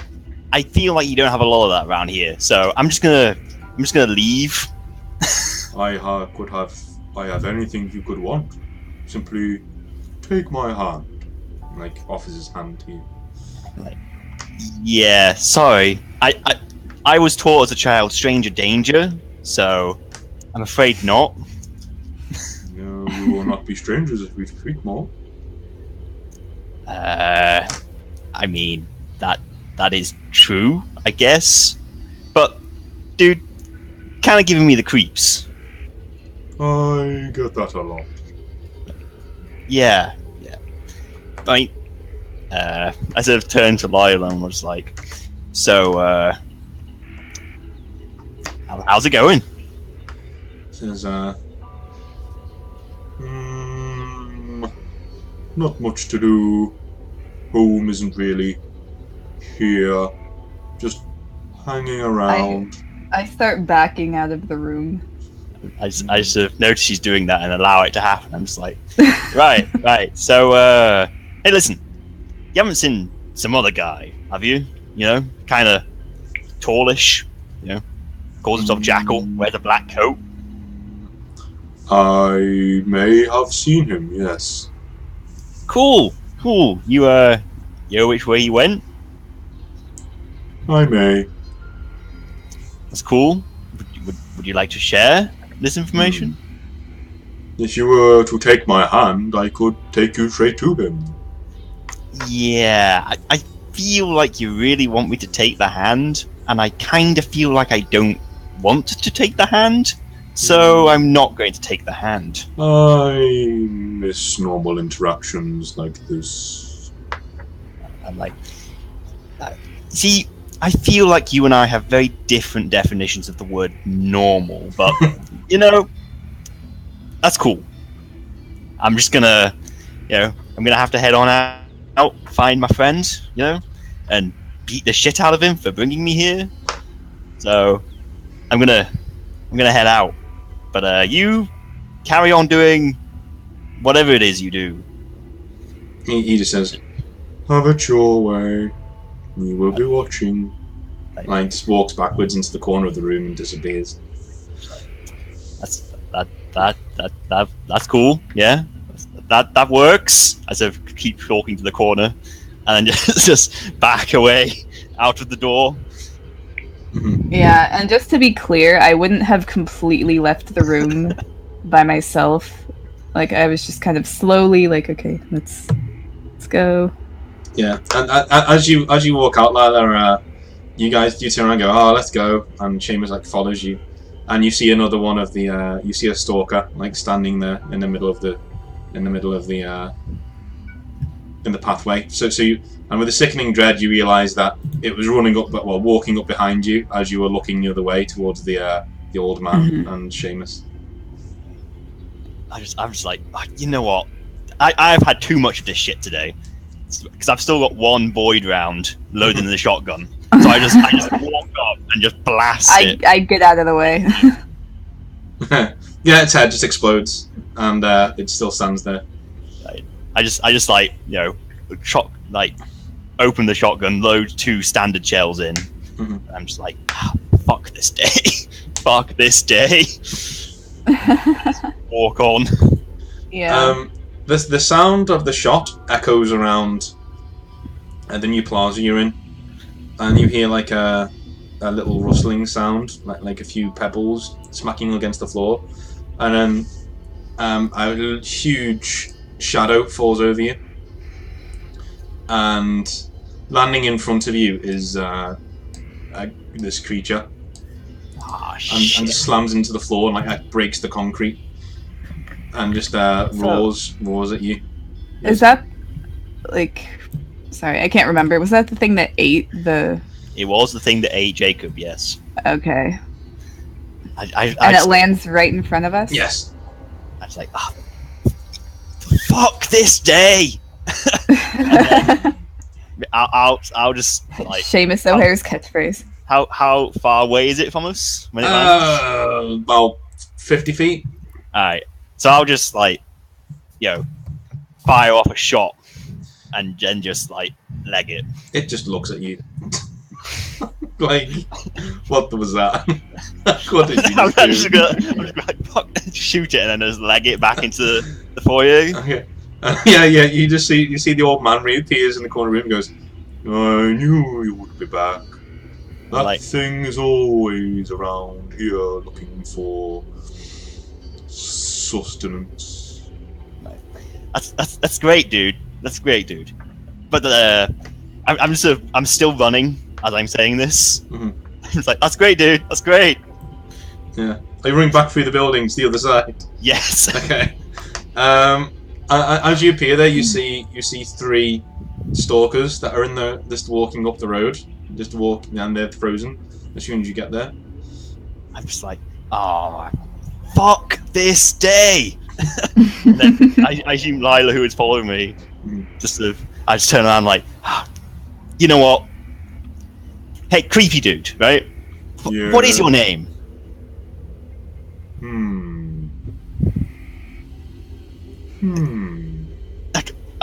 I feel like you don't have a lot of that around here, so I'm just gonna leave. I have anything you could want. Simply take my hand. Like offers his hand to you. Yeah, sorry. I was taught as a child stranger danger, so I'm afraid not. No, we will not be strangers if we speak more. I mean, that is true, I guess. But, dude, kind of giving me the creeps. I get that a lot. Yeah. I mean, I sort of turned to Lailah and was like, so, How's it going? Says, not much to do. Home isn't really here. Just hanging around. I start backing out of the room. I just sort of notice she's doing that and allow it to happen. I'm just like, right. So, hey, listen, you haven't seen some other guy, have you? You know, kind of tallish, you know, calls himself Jackal, wears a black coat. I may have seen him, yes. Cool. You know which way he went? I may. That's cool. Would you like to share this information? If you were to take my hand, I could take you straight to him. Yeah, I feel like you really want me to take the hand, and I kind of feel like I don't want to take the hand, so I'm not going to take the hand. I miss normal interactions like this. I'm like, see, I feel like you and I have very different definitions of the word normal, but, you know, that's cool. I'm just gonna, I'm gonna have to head on out, find my friend, and beat the shit out of him for bringing me here. So, I'm gonna head out. But, you carry on doing whatever it is you do. He just says, have it your way. We will be watching. Like, just walks backwards into the corner of the room and disappears. That's cool. Yeah, that works. As I keep talking to the corner, and then just back away out of the door. Yeah, and just to be clear, I wouldn't have completely left the room by myself. Like, I was just kind of slowly like, okay, let's go. Yeah, and as you walk out, Lailah, you turn around and go, oh, let's go, and Shamus like follows you, and you see another one of the you see a stalker like standing there in the middle of the pathway. So you, and with a sickening dread, you realise that it was walking up behind you as you were looking the other way towards the old man and Shamus. I'm just like, you know what? I've had too much of this shit today. Because I've still got one void round loaded in the shotgun, so I just walk up and just blast it. I get out of the way. Yeah, its head just explodes, and it still stands there. I just open the shotgun, load 2 standard shells in. I'm just like, fuck this day, fuck this day. Walk on. Yeah. The sound of the shot echoes around the new plaza you're in, and you hear like a little rustling sound, like a few pebbles smacking against the floor, and then a huge shadow falls over you, and landing in front of you is this creature, and slams into the floor and like breaks the concrete. And just roars at you. Is that like? Sorry, I can't remember. Was that the thing that ate the? It was the thing that ate Jacob. Yes. Okay. And it lands right in front of us. Yes. I was like, fuck this day. I'll just like Shamus O'Hare's catchphrase. How far away is it from us when it lands? About 50 feet. All right. So I'll just like, fire off a shot and then just like leg it. It just looks at you. Like, what was that? What did you I'm just gonna like, fuck, shoot it and then just leg it back into the foyer. Okay. Yeah. You see the old man reappears in the corner room and goes, I knew you would be back. That thing is always around here looking for sustenance. That's great, dude. That's great, dude. But I'm still running as I'm saying this. It's like, that's great, dude. That's great. Yeah. Are you running back through the buildings the other side? Yes. Okay. As you appear there, you see 3 stalkers that are just walking up the road. And they're frozen as soon as you get there. I'm just like, oh, fuck this day. And then I assume Lailah, who is following me, just sort of, I just turn around like, you know what? Hey, creepy dude, right? Yeah. What is your name?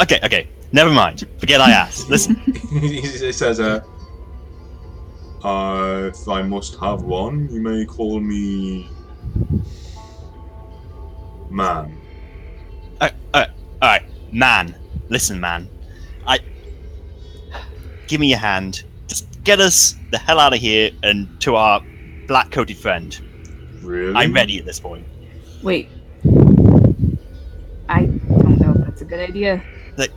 Okay, never mind. Forget I asked. Listen. He says, if I must have one, you may call me... Man. Alright, man. Listen, man. Give me your hand. Just get us the hell out of here and to our black-coated friend. Really? I'm ready at this point. Wait. I don't know if that's a good idea. Like,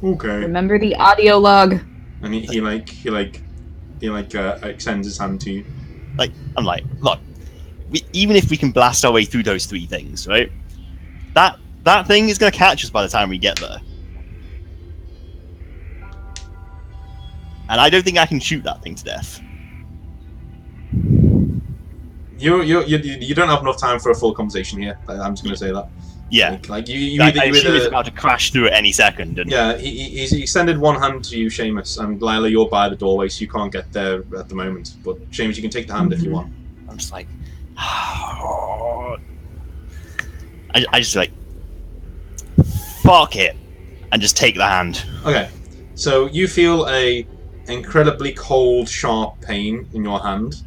Okay. Remember the audio log. And he extends his hand to you. I'm like, look, even if we can blast our way through those three things, right? That thing is going to catch us by the time we get there. And I don't think I can shoot that thing to death. You don't have enough time for a full conversation here. I'm just going to say that. Yeah. Like you I assume it's about to crash through at any second. And... Yeah, he extended one hand to you, Shamus, and Lailah, you're by the doorway, so you can't get there at the moment. But Shamus, you can take the hand if you want. I'm just like, I just like, fuck it, and just take the hand. Okay, so you feel a incredibly cold, sharp pain in your hand,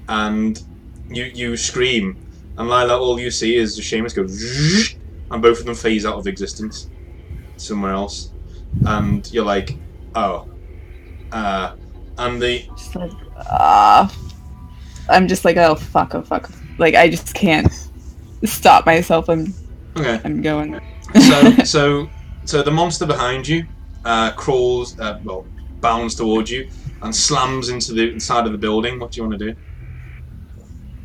and you scream, and Lailah, all you see is the Shamus go, zzz, and both of them phase out of existence somewhere else, and you're like, oh, and the. Just like, I'm just like, oh fuck. Like I just can't stop myself. I'm going. So the monster behind you crawls, bounds towards you and slams into the side of the building. What do you want to do?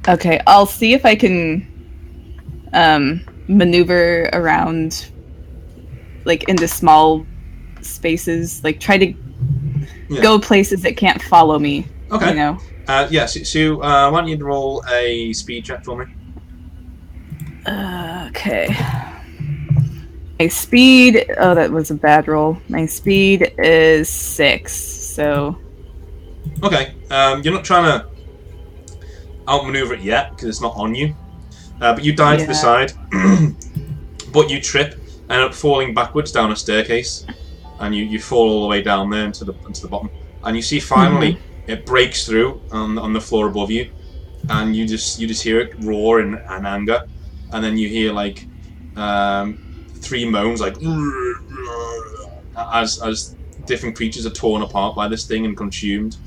Okay, I'll see if I can maneuver around, like into small spaces. Like try to go places that can't follow me. Okay. You know. Yes. So why don't you roll a speed check for me? Okay. My speed... Oh, that was a bad roll. My speed is 6, so... Okay. You're not trying to outmaneuver it yet, because it's not on you. But you dive to the side. But you trip, end up falling backwards down a staircase. And you fall all the way down there into the bottom. And you see finally it breaks through on the floor above you. And you just hear it roar in anger. And then you hear like... 3 moans, like as different creatures are torn apart by this thing and consumed,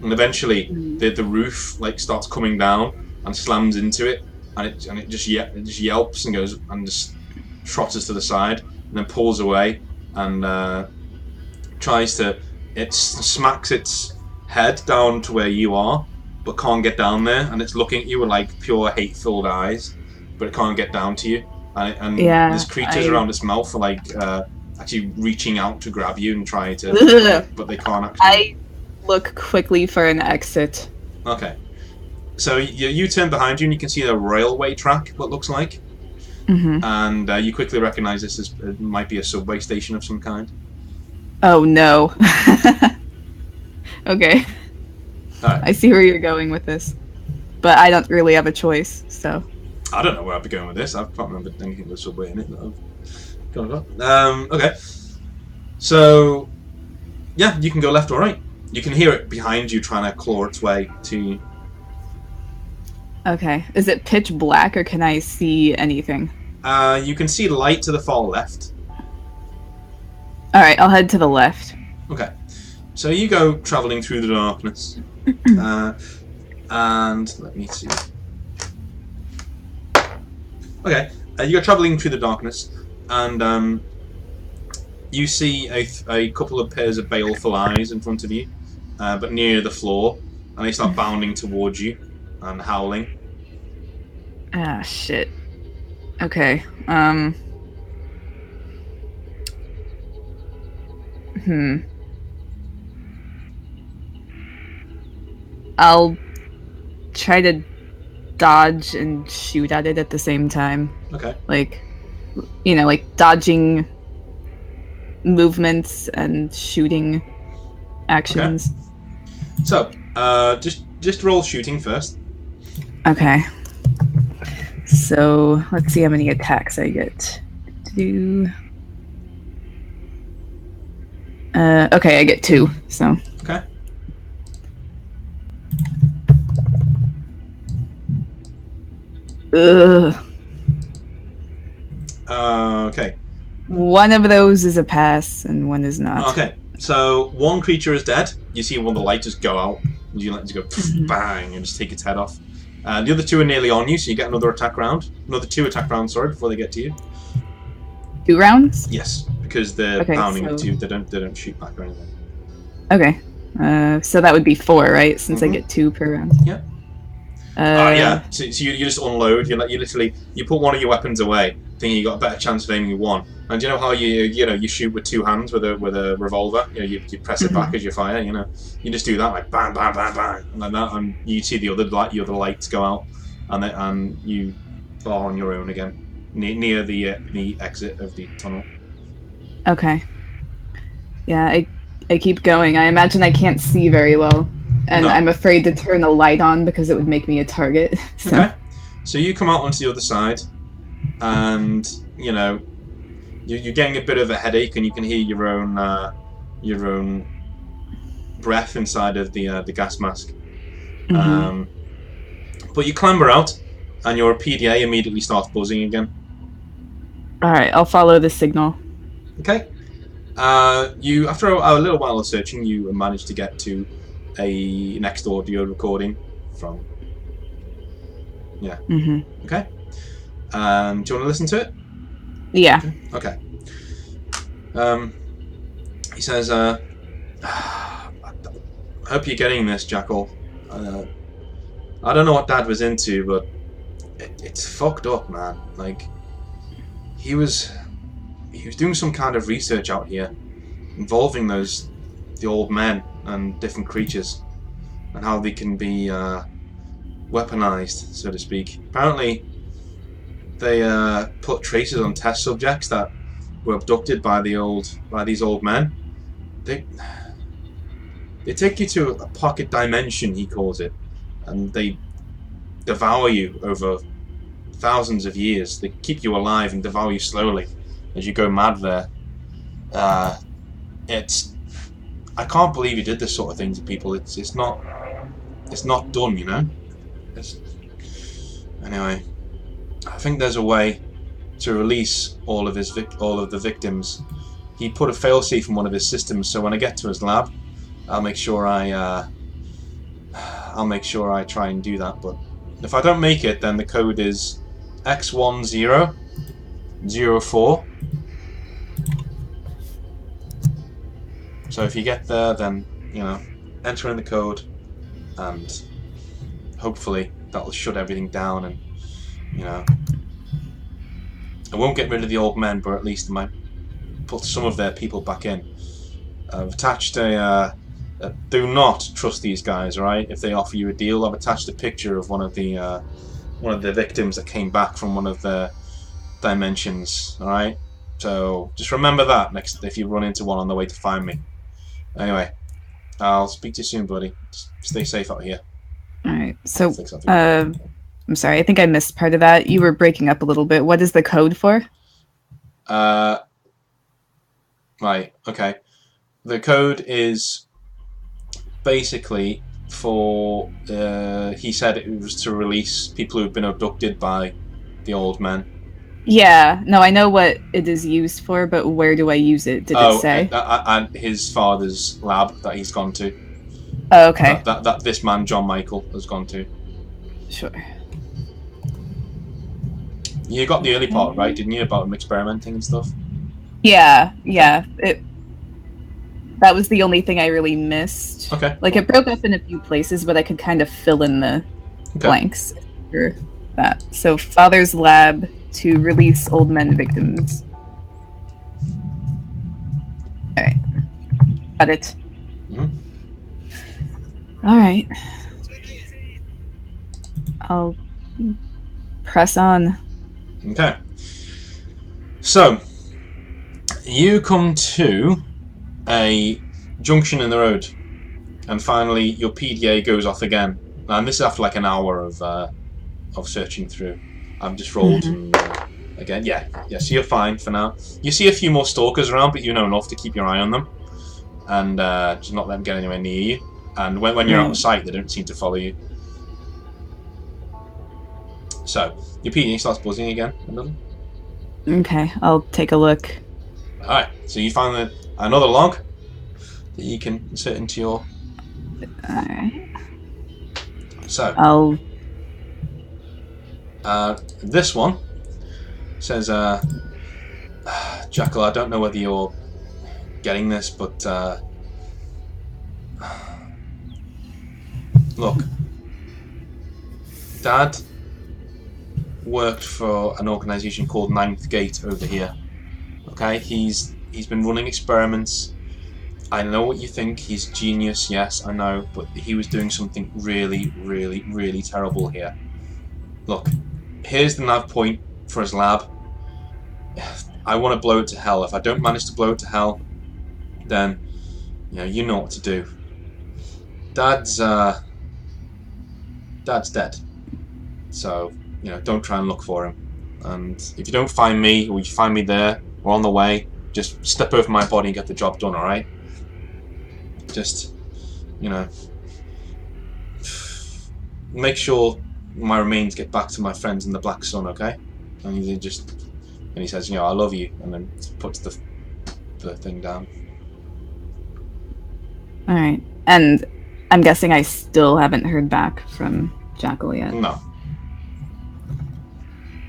and eventually the roof like starts coming down and slams into it, and it just yelps and goes and just trotters to the side and then pulls away and smacks its head down to where you are, but can't get down there, and it's looking at you with like pure hate-filled eyes, but it can't get down to you. And there's creatures around its mouth are like actually reaching out to grab you and try to, but they can't actually. I look quickly for an exit. Okay, so you turn behind you and you can see a railway track. What looks like, and you quickly recognize this as it might be a subway station of some kind. Oh no. Okay. Right. I see where you're going with this, but I don't really have a choice, so. I don't know where I'd be going with this. I can't remember anything with subway in it that I've gone about. Okay. So, yeah, you can go left or right. You can hear it behind you trying to claw its way to you. Okay. Is it pitch black or can I see anything? You can see light to the far left. Alright, I'll head to the left. Okay. So you go travelling through the darkness. And let me see. Okay, you're travelling through the darkness, and you see a couple of pairs of baleful eyes in front of you, but near the floor, and they start bounding towards you and howling. Ah, shit. Okay, I'll try to dodge and shoot at it at the same time. Okay. Like, like dodging movements and shooting actions. Okay. So, just roll shooting first. Okay. So, let's see how many attacks I get. Okay, I get 2, so. Okay. Ugh. Okay. One of those is a pass, and one is not. Okay. So, one creature is dead. You see one of the lights just go out. And you let it go bang and just take its head off. The other 2 are nearly on you, so you get another attack round. Another 2 attack rounds, sorry, before they get to you. 2 rounds? Yes, because they're pounding with 2. They don't shoot back or anything. Okay. So that would be 4, right? Since I get 2 per round. Yeah. Yeah. So you just unload. You put one of your weapons away, thinking you got a better chance of aiming 1. And do you know how you shoot with 2 hands with a revolver? You press it back as you fire. You just do that like bang, bang, bang, bang, and like that, and you see the other lights go out, and you are on your own again near the exit of the tunnel. Okay. Yeah, I keep going. I imagine I can't see very well. And I'm afraid to turn the light on because it would make me a target. So. Okay. So you come out onto the other side, and you're getting a bit of a headache, and you can hear your own breath inside of the gas mask. But you clamber out, and your PDA immediately starts buzzing again. All right, I'll follow the signal. Okay. You, after a little while of searching, you manage to get to a next audio recording from. Yeah. Okay. Do you want to listen to it? Yeah. Okay. He says, I hope you're getting this, Jackal. I don't know what Dad was into, but it's fucked up, man. Like, he was doing some kind of research out here involving the old men and different creatures and how they can be weaponized, so to speak. Apparently, they put traces on test subjects that were abducted by these old men. They take you to a pocket dimension, he calls it, and they devour you over thousands of years. They keep you alive and devour you slowly as you go mad there. I can't believe you did this sort of thing to people. It's not done, Anyway, I think there's a way to release all of the victims. He put a failsafe in one of his systems, so when I get to his lab, I'll make sure I try and do that. But if I don't make it, then the code is X1004. So if you get there, then enter in the code, and hopefully that'll shut everything down, and it won't get rid of the old men, but at least it might put some of their people back in. I've attached do not trust these guys, right? If they offer you a deal, I've attached a picture of one of the victims that came back from one of the dimensions, all right? So just remember that next if you run into one on the way to find me. Anyway, I'll speak to you soon, buddy. Just stay safe out here. All right. So, I'm sorry. I think I missed part of that. You were breaking up a little bit. What is the code for? Right. Okay. The code is basically for. He said it was to release people who've been abducted by the old men. Yeah, no, I know what it is used for, but where do I use it? Did it say? At his father's lab that he's gone to. Oh, okay. That this man, John Michael, has gone to. Sure. You got the early part right, didn't you, about him experimenting and stuff? Yeah. That was the only thing I really missed. Okay. Like, it broke up in a few places, but I could kind of fill in the blanks for that. So, father's lab to release old men victims. Alright. Got it. Mm-hmm. Alright. I'll press on. Okay. So, you come to a junction in the road, and finally your PDA goes off again. And this is after like an hour of searching through. I've just rolled and again, yeah. So you're fine for now. You see a few more stalkers around, but you know enough to keep your eye on them, and just not let them get anywhere near you. And when you're out of sight, they don't seem to follow you. So your PDA starts buzzing again. Okay, I'll take a look. All right. So you find another log that you can insert into your. Alright. So I'll... this one says, Jackal, I don't know whether you're getting this, but look, Dad worked for an organisation called Ninth Gate over here. Okay, he's been running experiments. I know what you think. He's genius, yes, I know, but he was doing something really, really, really terrible here. Look, here's the nav point for his lab. I want to blow it to hell. If I don't manage to blow it to hell, then you know what to do. Dad's dead. So, don't try and look for him. And if you don't find me, or you find me there, or on the way, just step over my body and get the job done, alright? Just, make sure my remains get back to my friends in the Black Sun, okay? And he says, I love you, and then puts the thing down. Alright. And I'm guessing I still haven't heard back from Jackal yet. No.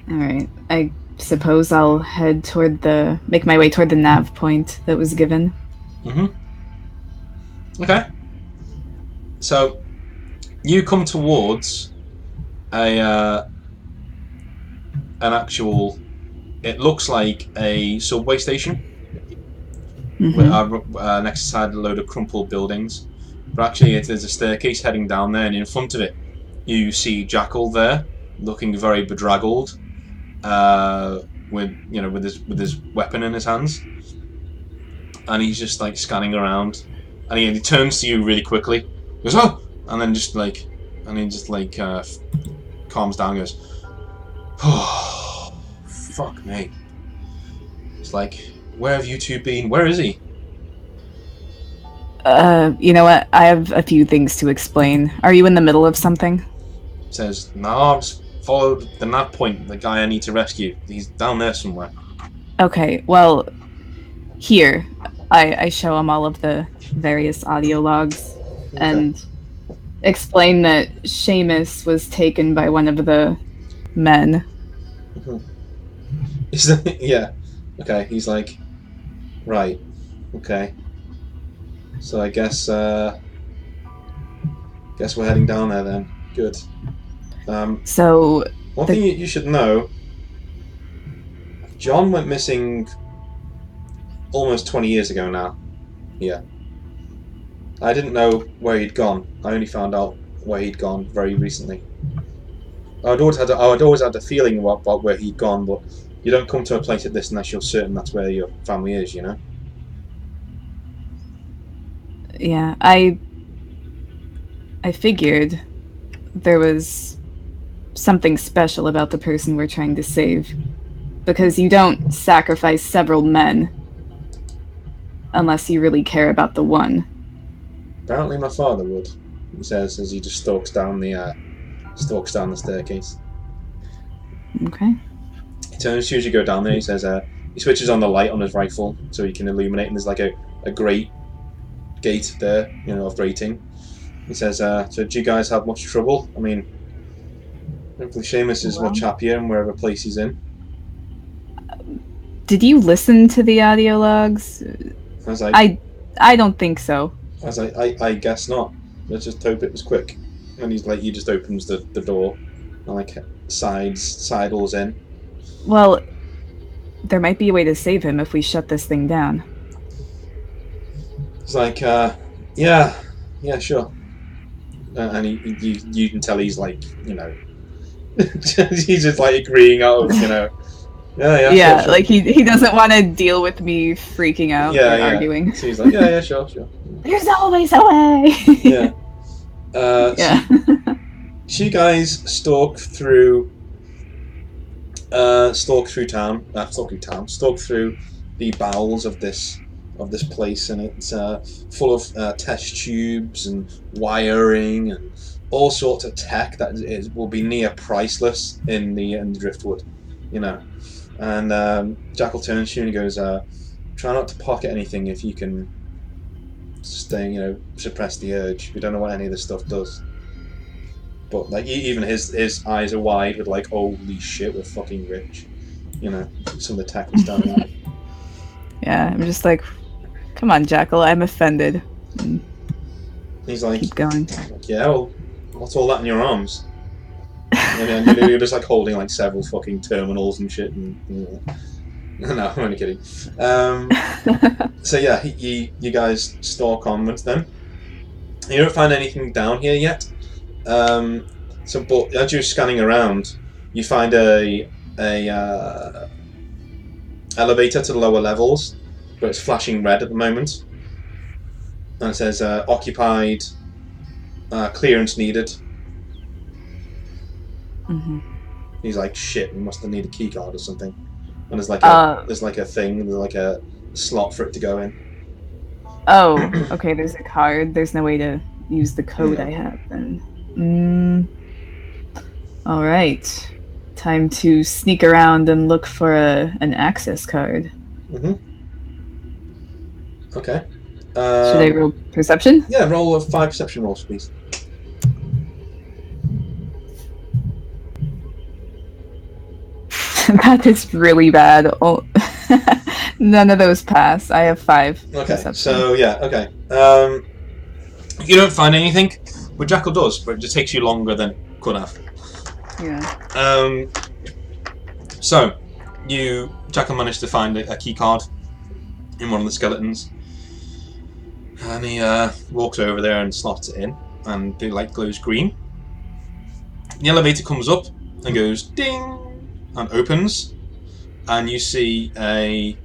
Alright. I suppose I'll make my way toward the nav point that was given. Okay. So, you come towards an actual, it looks like a subway station, next to a load of crumpled buildings, but actually there's a staircase heading down there, and in front of it you see Jackal there, looking very bedraggled, with his weapon in his hands, and he's just like scanning around, and he turns to you really quickly, goes, oh, and then just calms down, and goes, oh, fuck me. It's like, where have you two been? Where is he? You know what? I have a few things to explain. Are you in the middle of something? Says, no, I've just followed the nav point, the guy I need to rescue. He's down there somewhere. Okay, well, here. I show him all of the various audio logs and explain that Shamus was taken by one of the men. Yeah. Okay, he's like, right, okay. So I guess we're heading down there then. Good. So one thing you should know, John went missing almost 20 years ago now. Yeah. I didn't know where he'd gone. I only found out where he'd gone very recently. I'd always had a feeling about where he'd gone, but you don't come to a place like this unless you're certain that's where your family is, Yeah, I figured there was something special about the person we're trying to save, because you don't sacrifice several men unless you really care about the one. Apparently my father would, he says as he just stalks down the staircase. Okay. He turns to you as you go down there. He says, he switches on the light on his rifle so he can illuminate, and there's like a great gate there, of grating. He says, so do you guys have much trouble? I mean, hopefully Shamus is much happier in wherever place he's in. Did you listen to the audio logs? I was like, I don't think so. I was like, I guess not. Let's just hope it was quick. And he's like, he just opens the door and like sidles in. Well, there might be a way to save him if we shut this thing down. It's like, yeah, sure. And you can tell he's like, He's just like agreeing out of, Yeah, Yeah, sure. like he doesn't want to deal with me freaking out Yeah, and yeah. arguing. So he's like, yeah, sure. There's always a way. Yeah. Yeah. So you guys stalk through stalk through the bowels of this place, and it's full of test tubes and wiring and all sorts of tech that will be near priceless in the Driftwood, And Jackal turns to you and he goes, "Try not to pocket anything if you can. Stay, suppress the urge. We don't know what any of this stuff does." But like even his eyes are wide with like, holy shit, we're fucking rich. Some of the tech that's down there. Yeah, I'm just like, come on, Jackal, I'm offended. And He's like, keep going. yeah, well, what's all that in your arms? And you're just like holding like several fucking terminals and shit. No, I'm only kidding. So yeah, you guys stalk onwards then. You don't find anything down here yet. But as you're scanning around, you find a elevator to the lower levels, but it's flashing red at the moment, and it says occupied, clearance needed. Mm-hmm. He's like, shit, we must have need a key card or something. And there's like a thing, there's like a slot for it to go in. Oh, okay. There's a card. There's no way to use the code I have then. All right. Time to sneak around and look for an access card. Mm-hmm. Okay. Should I roll perception? Yeah, roll 5 perception rolls, please. That is really bad. Oh, none of those pass. I have 5. Okay, perception. so yeah, okay. You don't find anything, but Jackal does, but it just takes you longer than it could have. Yeah. So, Jackal managed to find a key card in one of the skeletons, and he walks over there and slots it in, and the light glows green. The elevator comes up and goes ding, and opens, and you see there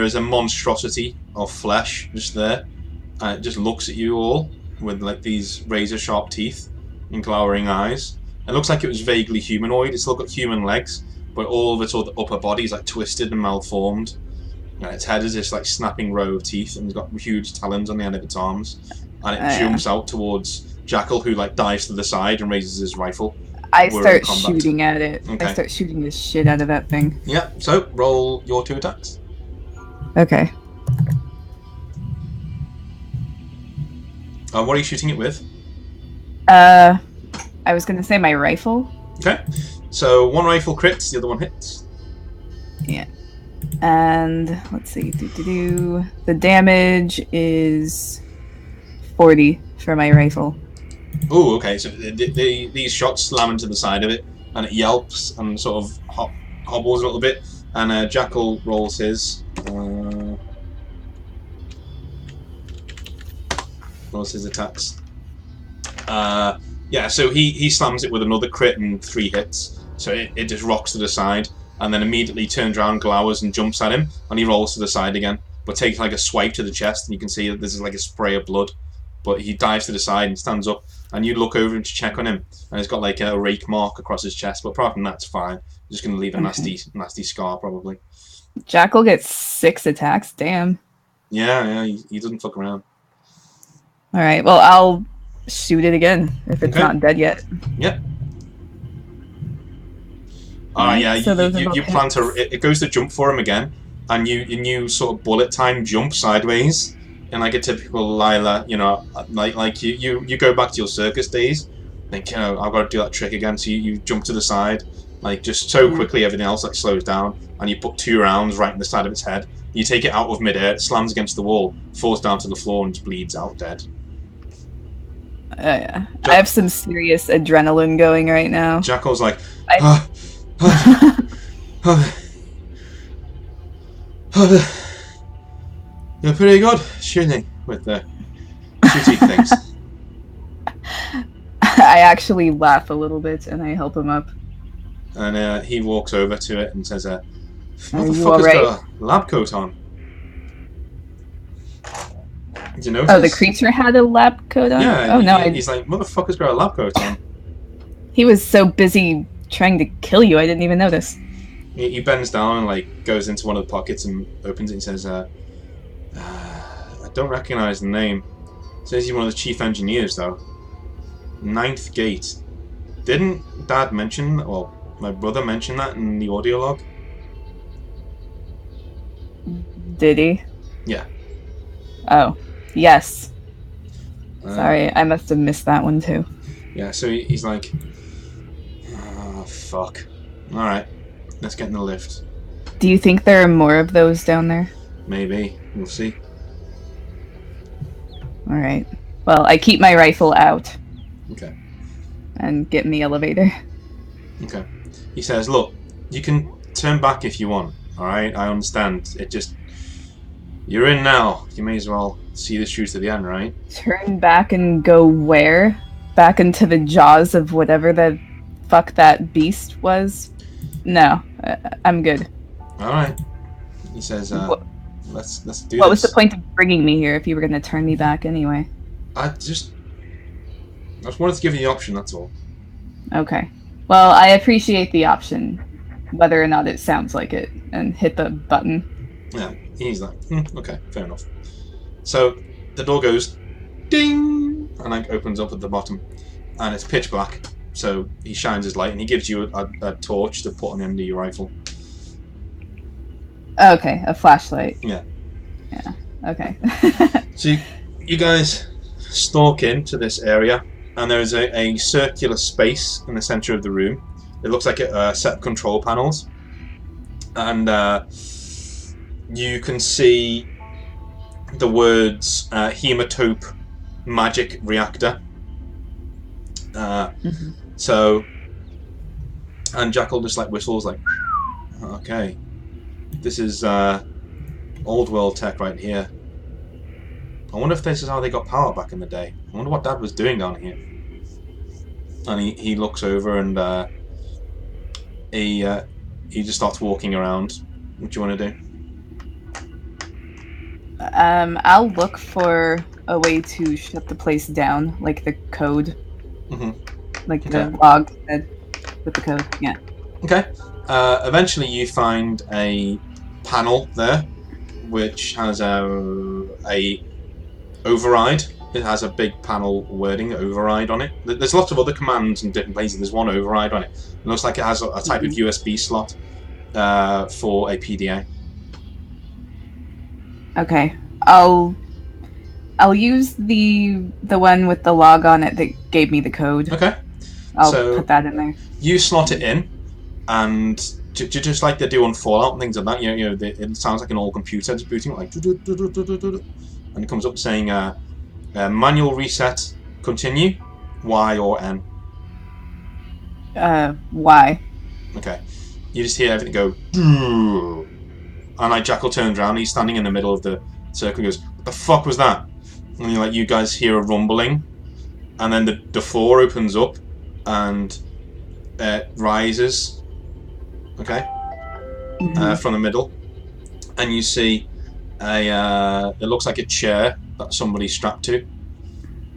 is a monstrosity of flesh just there, and it just looks at you all with like these razor sharp teeth and glowering eyes. It looks like it was vaguely humanoid. It's still got human legs, but all of its upper body is like twisted and malformed. Its head is this like snapping row of teeth, and it's got huge talons on the end of its arms, and it jumps out towards Jackal, who like dives to the side and raises his rifle. I start shooting at it. Okay. I start shooting the shit out of that thing. Yeah, so roll your 2 attacks. Okay. What are you shooting it with? I was gonna say my rifle. Okay, so one rifle crits, the other one hits. Yeah. And let's see. The damage is 40 for my rifle. Oh, okay. So these shots slam into the side of it, and it yelps and sort of hobbles a little bit. And Jackal rolls his. Rolls his attacks. Yeah. So he slams it with another crit and 3 hits. So it just rocks to the side, and then immediately turns around, glowers, and jumps at him. And he rolls to the side again, but takes like a swipe to the chest, and you can see that there's like a spray of blood. But he dives to the side and stands up, and you look over to check on him, and he's got like a rake mark across his chest. But apart from that, it's fine. Just going to leave a nasty scar, probably. Jackal gets 6 attacks. Damn. Yeah, he doesn't fuck around. All right. Well, I'll shoot it again if it's not dead yet. Yep. Yeah. So you plan to. It goes to jump for him again, and you sort of bullet time jump sideways. In like a typical Lailah, like you go back to your circus days, think, I've got to do that trick again. So you jump to the side, like just so quickly, everything else like slows down, and you put 2 rounds right in the side of its head. You take it out of midair, it slams against the wall, falls down to the floor, and just bleeds out dead. Yeah. I have some serious adrenaline going right now. Jackal's like, you're pretty good shooting with the shooty things. I actually laugh a little bit and I help him up. And he walks over to it and says, Are you "Motherfucker's alright? got a lab coat on." Did you notice? Oh, the creature had a lab coat on? Yeah. Oh, no. He's like, "Motherfucker's got a lab coat on." He was so busy trying to kill you, I didn't even notice. He bends down and like goes into one of the pockets and opens it and says, "I don't recognize the name. Says you're one of the chief engineers, though. Ninth Gate. Didn't Dad mention? Well, my brother mentioned that in the audio log." Did he? Yeah. Oh, yes. Uh, Sorry, I must have missed that one too. Yeah. So he's like, "Oh fuck. All right, let's get in the lift. Do you think there are more of those down there? Maybe we'll see." Alright. Well, I keep my rifle out Okay. and get in the elevator. Okay. He says, "Look, you can turn back if you want. All right, I understand. It just you're in now. You may as well see this through to the end, right?" Turn back and go where? Back into the jaws of whatever the fuck that beast was? No, I'm good. All right. He says, What- "Let's do What this." was the point of bringing me here if you were going to turn me back anyway? I just wanted to give you the option. That's all. Okay. Well, I appreciate the option, whether or not it sounds like it, and hit the button. Yeah. He's like, "Okay, fair enough." So the door goes ding and like opens up at the bottom, and it's pitch black. So he shines his light and he gives you a torch to put on the end of your rifle. Okay, a flashlight. Yeah. Yeah, okay. So you guys stalk into this area, and there is a circular space in the center of the room. It looks like a set of control panels, and you can see the words "hematope magic reactor." So, and Jackal just like whistles like, "Okay, this is old world tech right here. I wonder if this is how they got power back in the day. I wonder what Dad was doing down here." And he looks over and he just starts walking around. What do you want to do? I'll look for a way to shut the place down, like the code. Like the Okay. log with the code, yeah. Okay. Eventually you find a panel there, which has a override. It has a big panel wording, override, on it. There's lots of other commands in different places. There's one override on it. It looks like it has a type of USB slot for a PDA. Okay. I'll use the one with the log on it that gave me the code. Okay. I'll So- put that in there. You slot it in, and just like they do on Fallout and things like that, you know, it sounds like an old computer just booting, like, and it comes up saying, manual reset, continue, Y or N. Why? Okay. You just hear everything go, and like Jackal turns around, he's standing in the middle of the circle, and goes, "What the fuck was that?" And you guys hear a rumbling, and then the floor opens up, and it rises, okay, from the middle, and you see it looks like a chair that somebody's strapped to,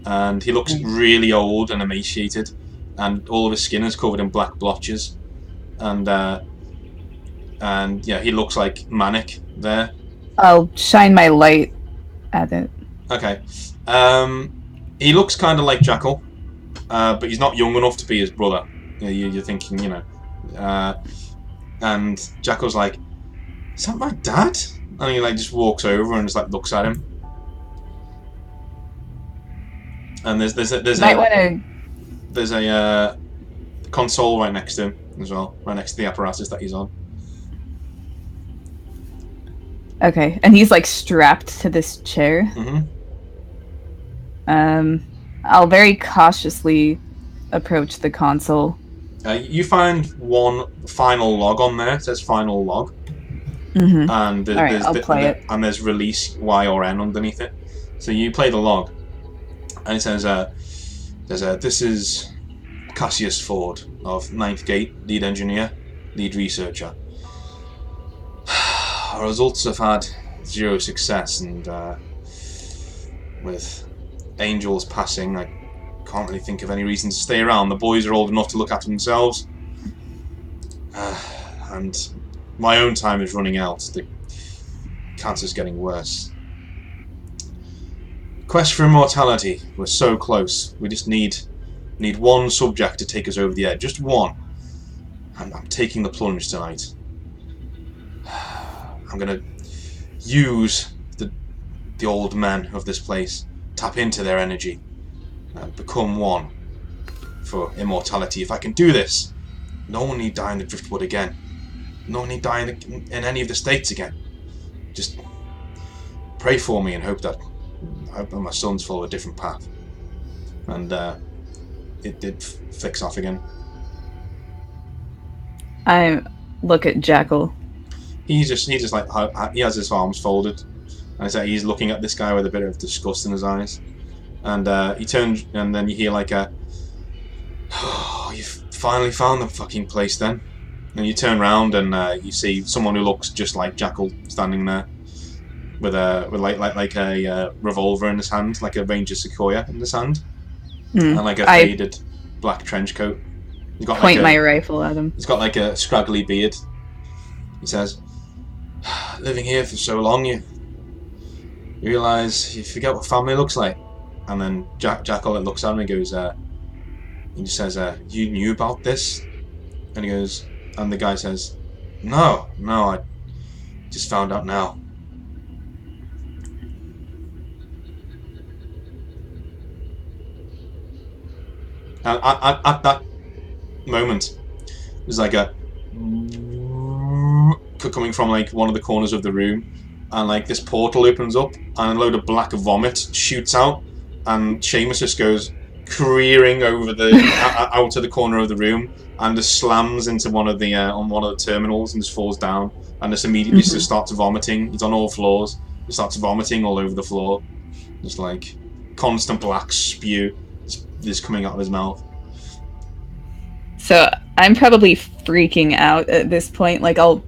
and he looks really old and emaciated, and all of his skin is covered in black blotches, and yeah, he looks like manic there. I'll shine my light at it. Okay. He looks kind of like Jackal, but he's not young enough to be his brother. You're thinking, you know. And Jackal's like, "Is that my dad?" And he like just walks over and just like looks at him. And there's Might want to. a console right next to him as well, right next to the apparatus that he's on. Okay, and he's like strapped to this chair. Mm-hmm. I'll very cautiously approach the console. You find one final log on there. It says final log. Mm-hmm. And Alright, I'll play it. And there's release Y or N underneath it. So you play the log, and it says, "This is Cassius Ford of Ninth Gate, lead engineer, lead researcher. Our results have had 0 success, and with Angel's passing, I can't really think of any reason to stay around. The boys are old enough to look after themselves, and my own time is running out. The cancer's getting worse. Quest for immortality. We're so close. We just need one subject to take us over the edge. Just one. I'm taking the plunge tonight. I'm gonna use the old men of this place, tap into their energy, become one for immortality. If I can do this, no one need die in the Driftwood again. No one need die in any of the states again. Just pray for me and hope that my sons follow a different path. And it did fix off again. I look at Jackal. He just like he has his arms folded, and he's looking at this guy with a bit of disgust in his eyes. And he turns, and then you hear like a, "Oh, you've finally found the fucking place, then." And you turn around and you see someone who looks just like Jackal standing there, with a revolver in his hand, like a Ranger Sequoia in his hand, and like a faded black trench coat. He's got point my rifle at him. He's got like a scraggly beard. He says, "Living here for so long, you realise you forget what family looks like." And then Jackal looks at him and goes, he just says, "You knew about this?" And he goes, and the guy says, No, I just found out now." And at that moment, there's like a coming from like one of the corners of the room, and like this portal opens up and a load of black vomit shoots out, and Shamus just goes careering over the out of the corner of the room and just slams into one of the on one of the terminals and just falls down and just immediately just starts vomiting. He's on all floors. He starts vomiting all over the floor, just like constant black spew is coming out of his mouth. So I'm probably freaking out at this point. Like, I'll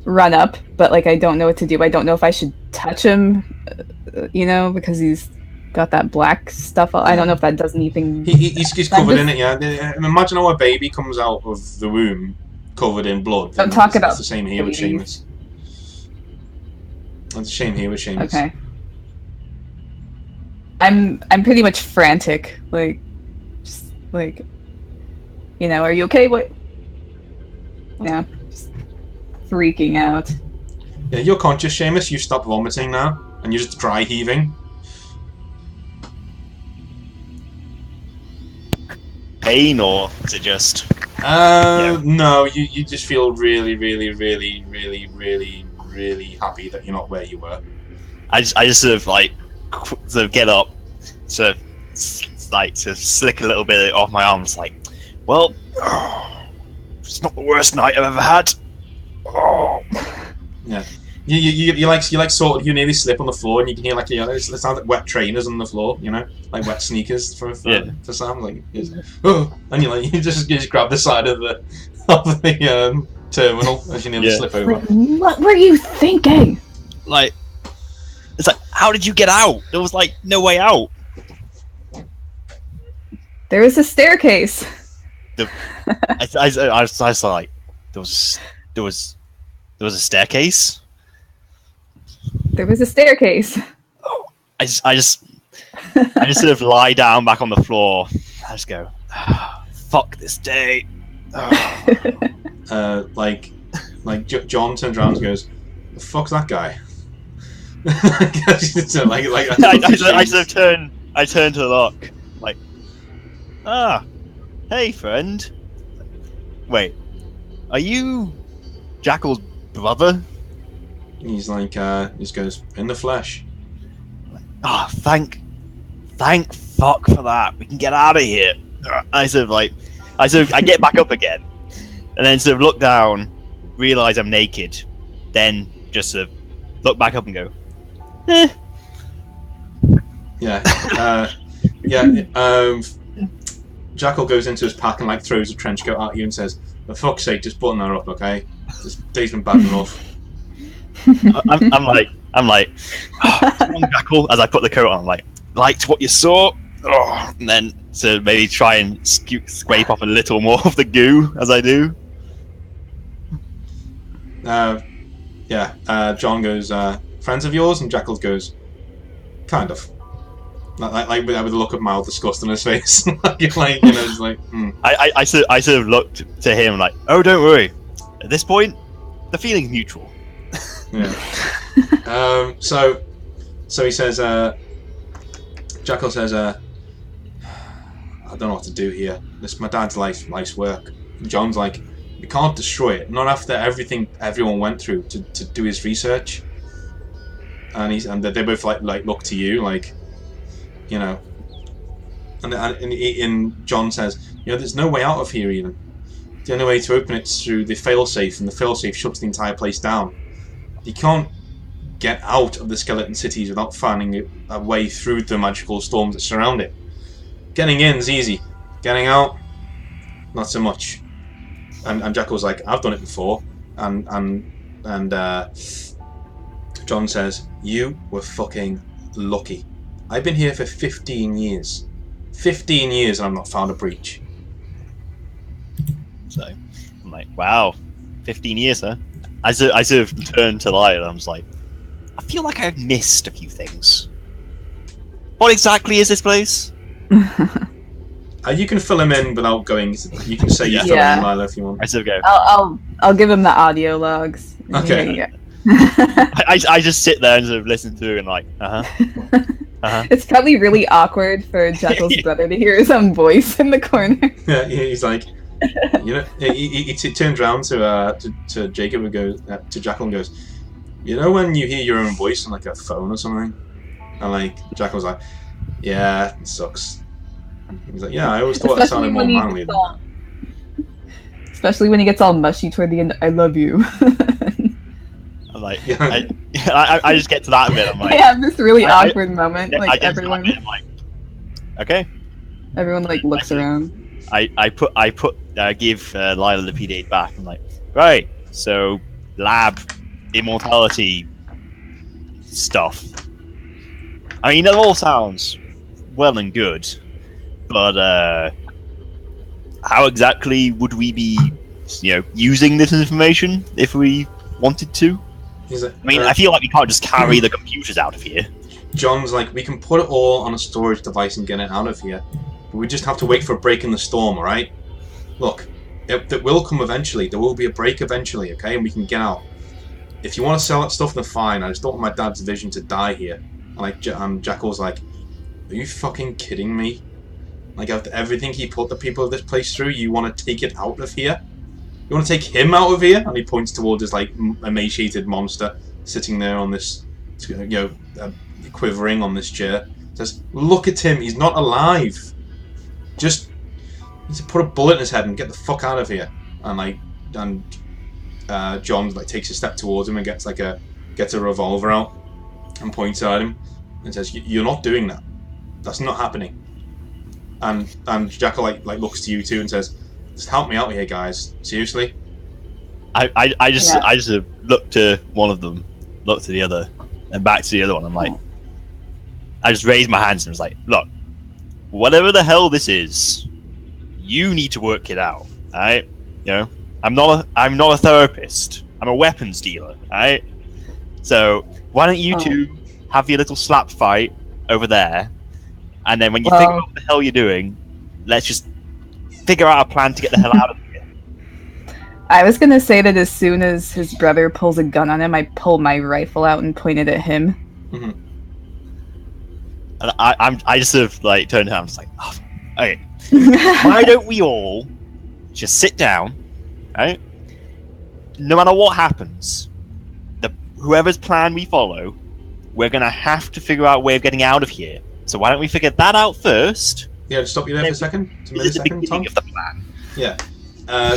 run up, but like I don't know what to do. I don't know if I should touch him, because he's got that black stuff. I don't know if that does anything. He's covered in it. Yeah. Imagine how a baby comes out of the womb covered in blood. Don't talk about the same here with Shamus. It's the same here with Shamus. Okay. I'm pretty much frantic. Like, just like, are you okay? What? Yeah, just freaking out. Yeah, you're conscious, Shamus. You stop vomiting now, and you're just dry heaving. Pain, or is it just? No, you just feel really, really, really, really, really, really happy that you're not where you were. I just sort of get up, sort of slick a little bit off my arms, like, well, it's not the worst night I've ever had. Yeah, you like sort of, you nearly slip on the floor and you can hear like it sounds like wet trainers on the floor, like wet sneakers for Sam, like, and you just grab the side of the terminal as you nearly slip over. Like, what were you thinking? Like, it's like, how did you get out? There was like no way out. There was a staircase. I was like, there was a staircase. There was a staircase. I just sort of lie down back on the floor. I just go, fuck this day. Like John turns around and goes, "The fuck's that guy?" I turn to look, like, hey friend. Wait, are you Jackal's brother? He's like, he just goes, "In the flesh." Thank fuck for that. We can get out of here. I get back up again, and then sort of look down, realize I'm naked, then just sort of look back up and go, Jackal goes into his pack and like throws a trench coat at you and says, "For fuck's sake, just button that up, okay? This day's been bad enough." I'm like, come on, Jackal. As I put the coat on, I'm like, liked what you saw. Oh, and then to maybe try and scrape off a little more of the goo as I do. John goes, "Friends of yours?" And Jackal goes, "Kind of." Like with a look of mild disgust on his face. Just like. I sort of looked to him like, oh, don't worry. At this point, the feeling's mutual. Yeah. So he says, Jackal says, "I don't know what to do here. This is my dad's life's work." And John's like, "We can't destroy it. Not after everything everyone went through to do his research." And they both like look to you like, you know. And John says, "There's no way out of here even. The only way to open it's through the failsafe, and the failsafe shuts the entire place down. You can't get out of the skeleton cities without finding a way through the magical storms that surround it. Getting in's easy. Getting out, not so much." And Jackal's like, "I've done it before." And John says, "You were fucking lucky. I've been here for 15 years. 15 years and I've not found a breach." So I'm like, wow, 15 years, huh? I sort of turned to Lailah and I was like, I feel like I've missed a few things. What exactly is this place? You can fill him in without going. You can say you fill him in, Lailah, if you want. I sort of go. I'll give him the audio logs. Okay. I just sit there and sort of listen through and like, It's probably really awkward for Jackal's brother to hear his own voice in the corner. Yeah, he's like, he turns around to Jacob and goes to Jackal and goes, "When you hear your own voice on like a phone or something?" And like Jackal's like, "Yeah, it sucks." He's like, "Yeah, I always thought it sounded more manly than that." Especially when he gets all mushy toward the end. "I love you." I'm like, I just get to that bit. I'm like, I have this really awkward moment. Like everyone, like, okay. Everyone like looks around. I give Lailah the PD back. I'm like, right. So lab immortality stuff. I mean, it all sounds well and good, but how exactly would we be, using this information if we wanted to? I feel like we can't just carry the computers out of here. John's like, "We can put it all on a storage device and get it out of here, but we just have to wait for a break in the storm, alright? Look, it will come eventually. There will be a break eventually, okay? And we can get out. If you want to sell that stuff, then fine. I just don't want my dad's vision to die here." And Jackal's like, "Are you fucking kidding me? Like, after everything he put the people of this place through, you want to take it out of here? You want to take him out of here?" And he points towards this like emaciated monster sitting there on this, quivering on this chair. Says, "Look at him. He's not alive. Just need to put a bullet in his head and get the fuck out of here." And John like takes a step towards him and gets a revolver out and points at him and says, "You're not doing that. That's not happening." And Jackal like looks to you two and says, "Just help me out here, guys. Seriously." I just look to one of them, look to the other, and back to the other one. I'm like, I just raised my hands and was like, "Look, whatever the hell this is, you need to work it out. Alright? I'm not a therapist. I'm a weapons dealer. Alright? So why don't you two have your little slap fight over there, and then when you figure out what the hell you're doing, let's just figure out a plan to get the hell out of here." I was gonna say that as soon as his brother pulls a gun on him, I pull my rifle out and point it at him. Mm-hmm. And I just sort of like turned around and was like, "Oh, okay, why don't we all just sit down, right? No matter what happens, whoever's plan we follow, we're gonna have to figure out a way of getting out of here. So why don't we figure that out first?" Yeah, just stop you there for a second. This is the beginning of the plan. Yeah.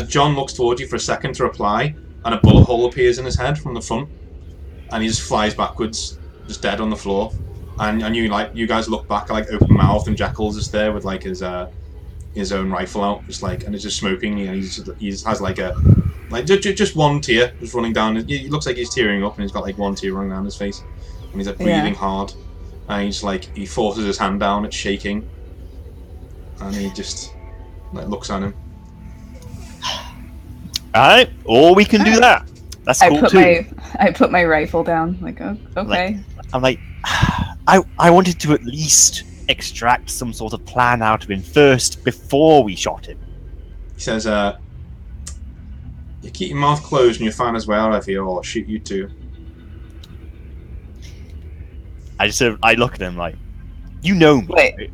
John looks towards you for a second to reply, and a bullet hole appears in his head from the front, and he just flies backwards, just dead on the floor. And you guys look back like open mouthed, and Jackal's just there with like his his own rifle out, just like, and it's just smoking, and he just has like just one tear just running down. It looks like he's tearing up, and he's got like one tear running down his face, and he's like breathing hard, and he's like he forces his hand down, it's shaking, and he just like looks at him. Alright, or we can do that. That's cool too. I put my rifle down. Like, oh, okay. I'm like, I wanted to at least extract some sort of plan out of him first before we shot him. He says, "You keep your mouth closed and you'll find his way out of here, or I'll shoot you too." I look at him like, you know me. Wait.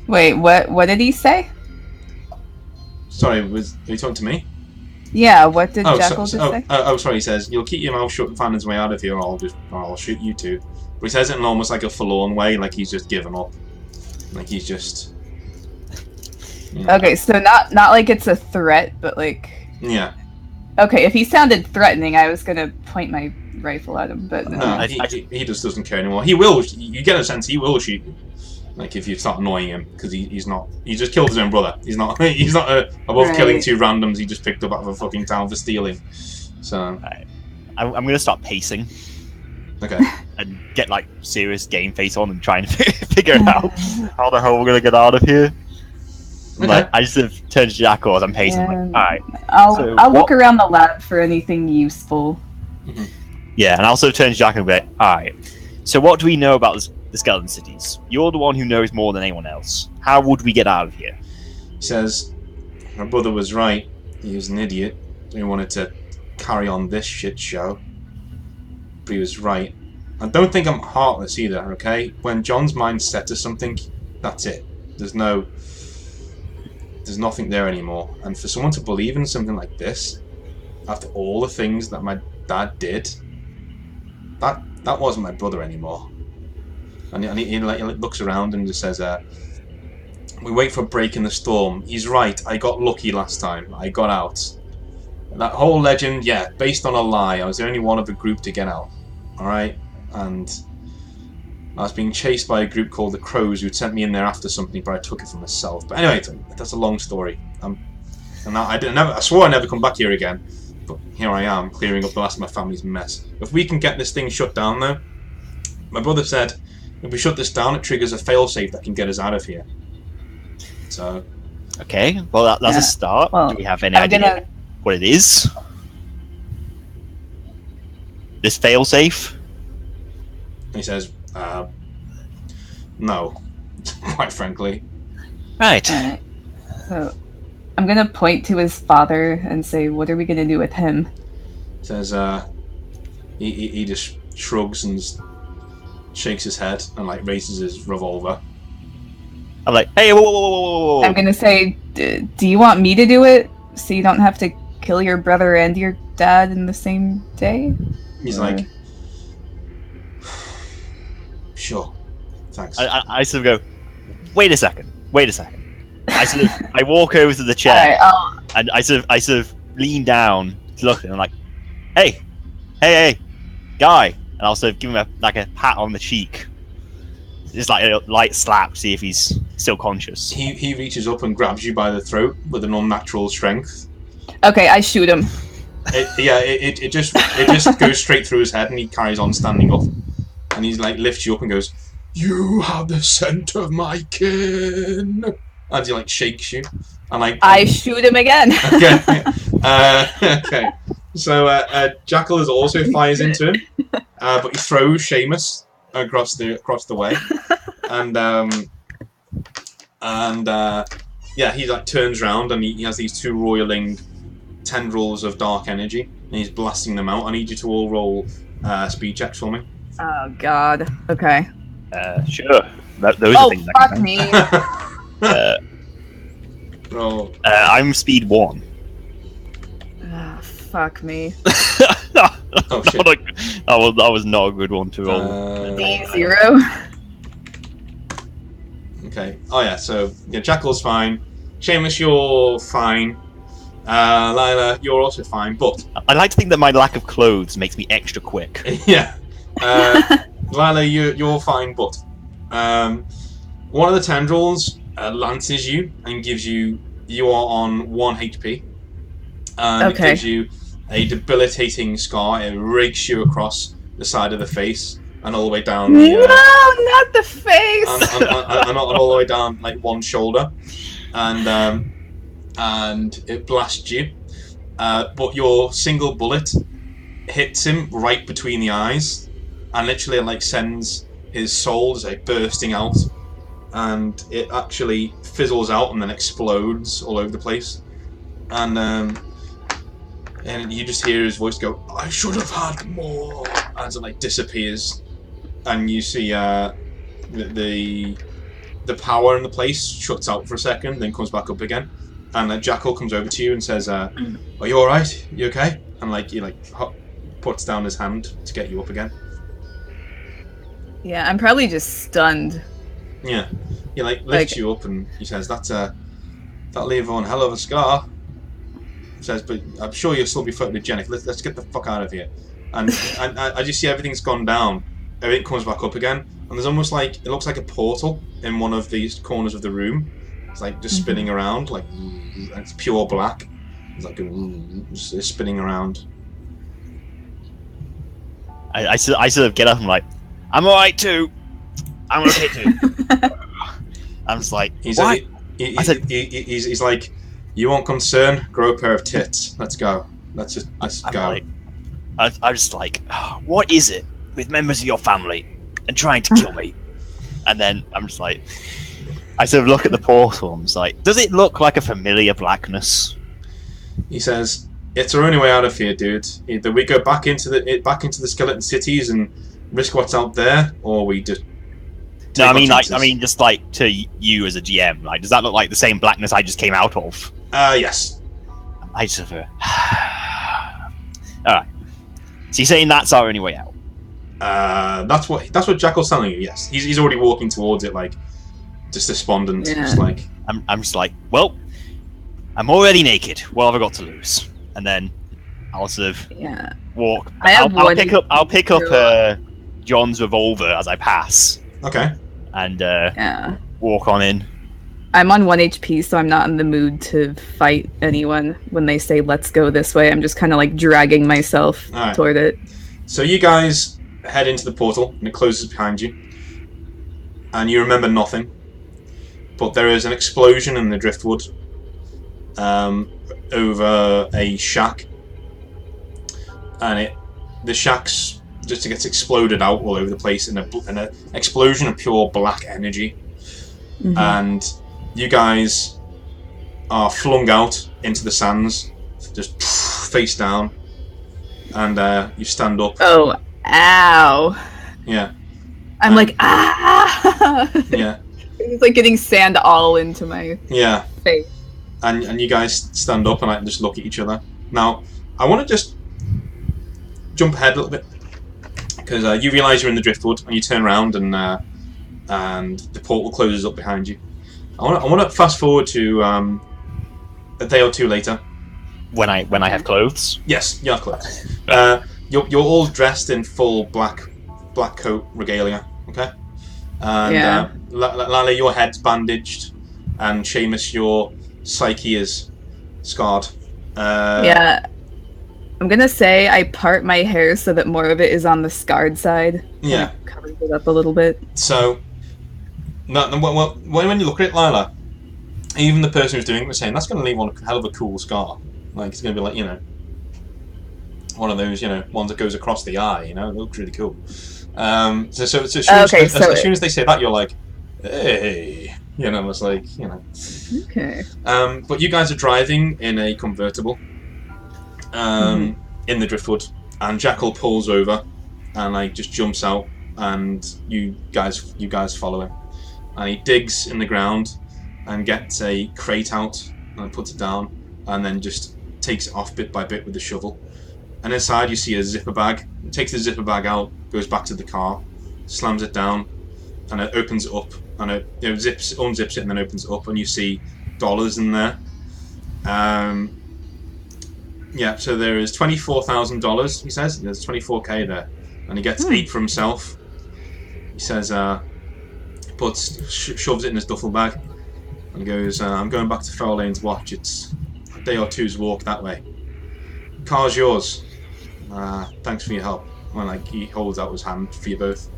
Wait, what did he say? Sorry, are you talking to me? Yeah, what did Jackal just say? Sorry, he says, "You'll keep your mouth shut and find his way out of here, or I'll shoot you too." But he says it in almost like a forlorn way, like he's just given up. Like he's just... Yeah. Okay, so not like it's a threat, but like... Yeah. Okay, if he sounded threatening, I was gonna point my rifle at him, but... No, he just doesn't care anymore. He will, you get a sense he will shoot you. Like if you start annoying him, because he's not... He just killed his own brother. He's not above killing two randoms he just picked up out of a fucking town for stealing. So... I'm gonna start pacing. Okay. And get like serious game face on and try and figure out how the hell we're gonna get out of here. Okay. Like, I just turn to Jackal as I'm pacing. Like, alright. I'll look around the lab for anything useful. Mm-hmm. Yeah, and I also turn to Jackal and be like, alright. So what do we know about the skeleton cities? You're the one who knows more than anyone else. How would we get out of here? He says, "My brother was right. He was an idiot. He wanted to carry on this shit show. But he was right. I don't think I'm heartless either, okay? When John's mind's set to something, that's it. There's nothing there anymore. And for someone to believe in something like this, after all the things that my dad did, that wasn't my brother anymore." And he looks around and just says, "We wait for a break in the storm. He's right. I got lucky last time. I got out. That whole legend, yeah, based on a lie. I was the only one of the group to get out. Alright? And I was being chased by a group called the Crows who'd sent me in there after something, but I took it for myself. But anyway, that's a long story. And I swore I'd never come back here again. But here I am, clearing up the last of my family's mess. If we can get this thing shut down, though, my brother said, if we shut this down, it triggers a failsafe that can get us out of here. So... Okay, well that's a start. Well, do we have any idea what it is? This failsafe? He says, no, quite frankly. Right. Alright. So I'm gonna point to his father and say, what are we gonna do with him? He says, he just shrugs and shakes his head and like raises his revolver. I'm like, hey, whoa. I'm gonna say, do you want me to do it so you don't have to kill your brother and your dad in the same day? He's like, sure, thanks. I sort of go, wait a second. I walk over to the chair and I sort of lean down to look at him. I'm like, hey, guy, and I'll sort of give him a pat on the cheek, just like a light slap, see if he's still conscious. He reaches up and grabs you by the throat with an unnatural strength. Okay, I shoot him. It just goes straight through his head, and he carries on standing up, and he's like lifts you up and goes, "You have the scent of my kin," and he like shakes you, and like I shoot him again. Okay. Okay. So Jackal also fires into him, but he throws Shamus across the way, and he like turns around and he has these two roiling tendrils of dark energy, and he's blasting them out. I need you to all roll speed checks for me. Oh God. Okay. Sure. Those are things fuck me. Roll. I'm speed 1. Oh, fuck me. Oh shit. That was not a good one to roll. D0. Okay. Oh yeah. So Jackal's fine. Shamus, you're fine. Lailah, you're also fine. But I like to think that my lack of clothes makes me extra quick. yeah. Lailah, you're fine. But One of the tendrils lances you and gives you. You are on 1 HP, and it gives you a debilitating scar. It rakes you across the side of the face and all the way down. No, not the face. And all the way down like one shoulder, and it blasts you. But your single bullet hits him right between the eyes, and literally like sends his soul just like bursting out. And it actually fizzles out and then explodes all over the place, and you just hear his voice go, "I should have had more," as it like disappears, and you see the power in the place shuts out for a second, then comes back up again, and Jackal comes over to you and says, "Are you all right? You okay?" And he puts down his hand to get you up again. Yeah, I'm probably just stunned. Yeah, he lifts you up and he says, "That'll leave one hell of a scar." He says, "But I'm sure you'll still be photogenic. Let's get the fuck out of here." And I just see everything's gone down. Everything comes back up again, and there's almost like it looks like a portal in one of these corners of the room. It's like just spinning around, and it's pure black. It's like it's spinning around. I sort of get up and like, "I'm alright too. I'm okay too." I'm just like, he's what? He's like, "You won't concern? Grow a pair of tits. Let's go. Let's go." I'm just like, what is it with members of your family and trying to kill me? And then I'm just like, I sort of look at the portal and I'm just like, does it look like a familiar blackness? He says, "It's our only way out of here, dude. Either we go back into the skeleton cities and risk what's out there, or we just." No, I mean, just like to you as a GM, like, does that look like the same blackness I just came out of? Yes. I sort of. All right. So you're saying that's our only way out? That's what Jackal's telling you. Yes, he's already walking towards it, like just despondent. Yeah. Just like I'm just like, well, I'm already naked. What have I got to lose? And then I'll sort of walk. I'll pick up John's revolver as I pass. Okay. And walk on in. I'm on 1 HP, so I'm not in the mood to fight anyone when they say let's go this way. I'm just kind of like dragging myself toward it. So you guys head into the portal, and it closes behind you. And you remember nothing. But there is an explosion in the Driftwood over a shack. And the shack's just gets exploded out all over the place in an explosion of pure black energy. Mm-hmm. And you guys are flung out into the sands, just face down, and you stand up. Oh, ow. Yeah. I'm like, ah! Yeah. It's like getting sand all into my face. And you guys stand up and I just look at each other. Now, I want to just jump ahead a little bit, because you realise you're in the Driftwood, and you turn around and the portal closes up behind you. I want to fast forward to a day or two later. When I have clothes? Yes, you have clothes. You're all dressed in full black coat regalia, okay? And Lailah, your head's bandaged, and Shamus, your psyche is scarred. I'm gonna say I part my hair so that more of it is on the scarred side. Yeah. Covers it up a little bit. So, when you look at it, Lailah, even the person who's doing it was saying, that's going to leave one hell of a cool scar. Like, it's going to be like, one of those, ones that goes across the eye, it looks really cool. As soon as they say that, you're like, hey, it's like, Okay. But you guys are driving in a convertible in the Driftwood, and Jackal pulls over and just jumps out, and you guys follow him, and he digs in the ground and gets a crate out and puts it down, and then just takes it off bit by bit with the shovel. And inside you see a zipper bag. He takes the zipper bag out, goes back to the car, slams it down, and it opens it up, and it unzips it and then opens it up, and you see dollars in there. So there is $24,000, he says. There's $24K there. And he gets 8 for himself. He says, shoves it in his duffel bag, and goes, "I'm going back to Foul Lane's watch. It's a day or two's walk that way. Car's yours. Thanks for your help." And like he holds out his hand for you both.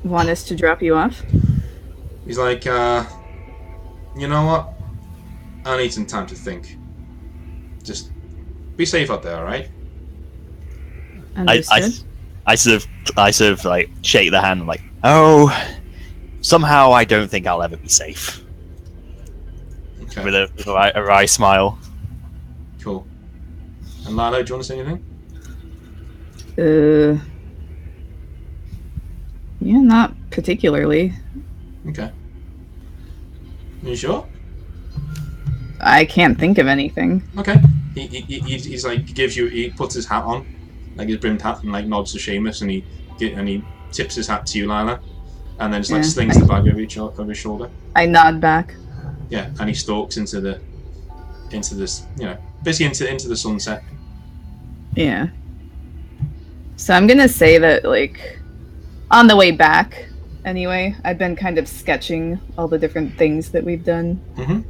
Want us to drop you off? He's like, "You know what? I need some time to think. Just be safe out there, all right?" Understood. I sort of like shake the hand. I'm like, oh, somehow I don't think I'll ever be safe. Okay. With a wry smile. Cool. And Lailah, do you want to say anything? Yeah, not particularly. Okay. You sure? I can't think of anything. Okay. He's like he puts his hat on, like his brimmed hat, and like nods to Shamus, and he tips his hat to you, Lailah, and then just like slings the bag over his shoulder. I nod back. Yeah, and he stalks into this, basically into the sunset. Yeah. So I'm gonna say that, like, on the way back, anyway, I've been kind of sketching all the different things that we've done. Mm-hmm.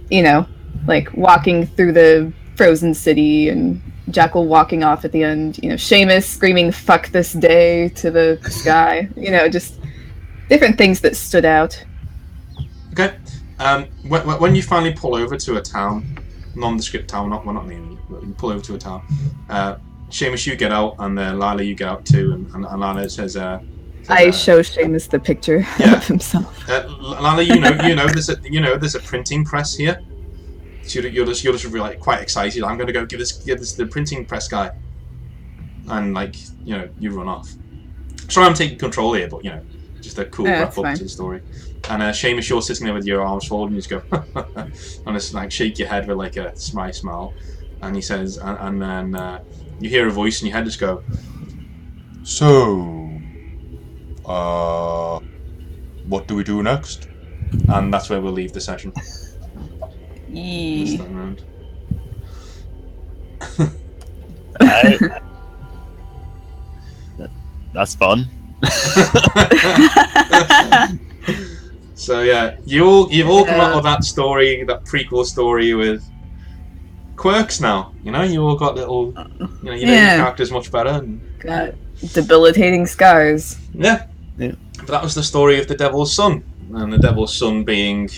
You know, like walking through the frozen city and Jackal walking off at the end. You know, Shamus screaming "fuck this day" to the sky. You know, just different things that stood out. Okay. When you finally pull over to a town, nondescript town, not naming it, but you pull over to a town. Shamus, you get out, and Lailah, you get out too, and Lailah says, I show Shamus the picture of himself. Lailah, there's a printing press here. So you're just really, like, quite excited. I'm going to go give this to the printing press guy, and like you run off. Sorry, I'm taking control here, but just a cool wrap up to the story. And Shamus, you're sitting there with your arms folded, and you just go and just like shake your head with like a smile, and he says, and then you hear a voice in your head just go, "So, what do we do next?" And that's where we'll leave the session. This time round. That's fun. So yeah, you've all come up with that story, that prequel story with quirks now. You all got little, you know your characters much better. And got debilitating scars. Yeah. But that was the story of the Devil's Son, and the Devil's Son being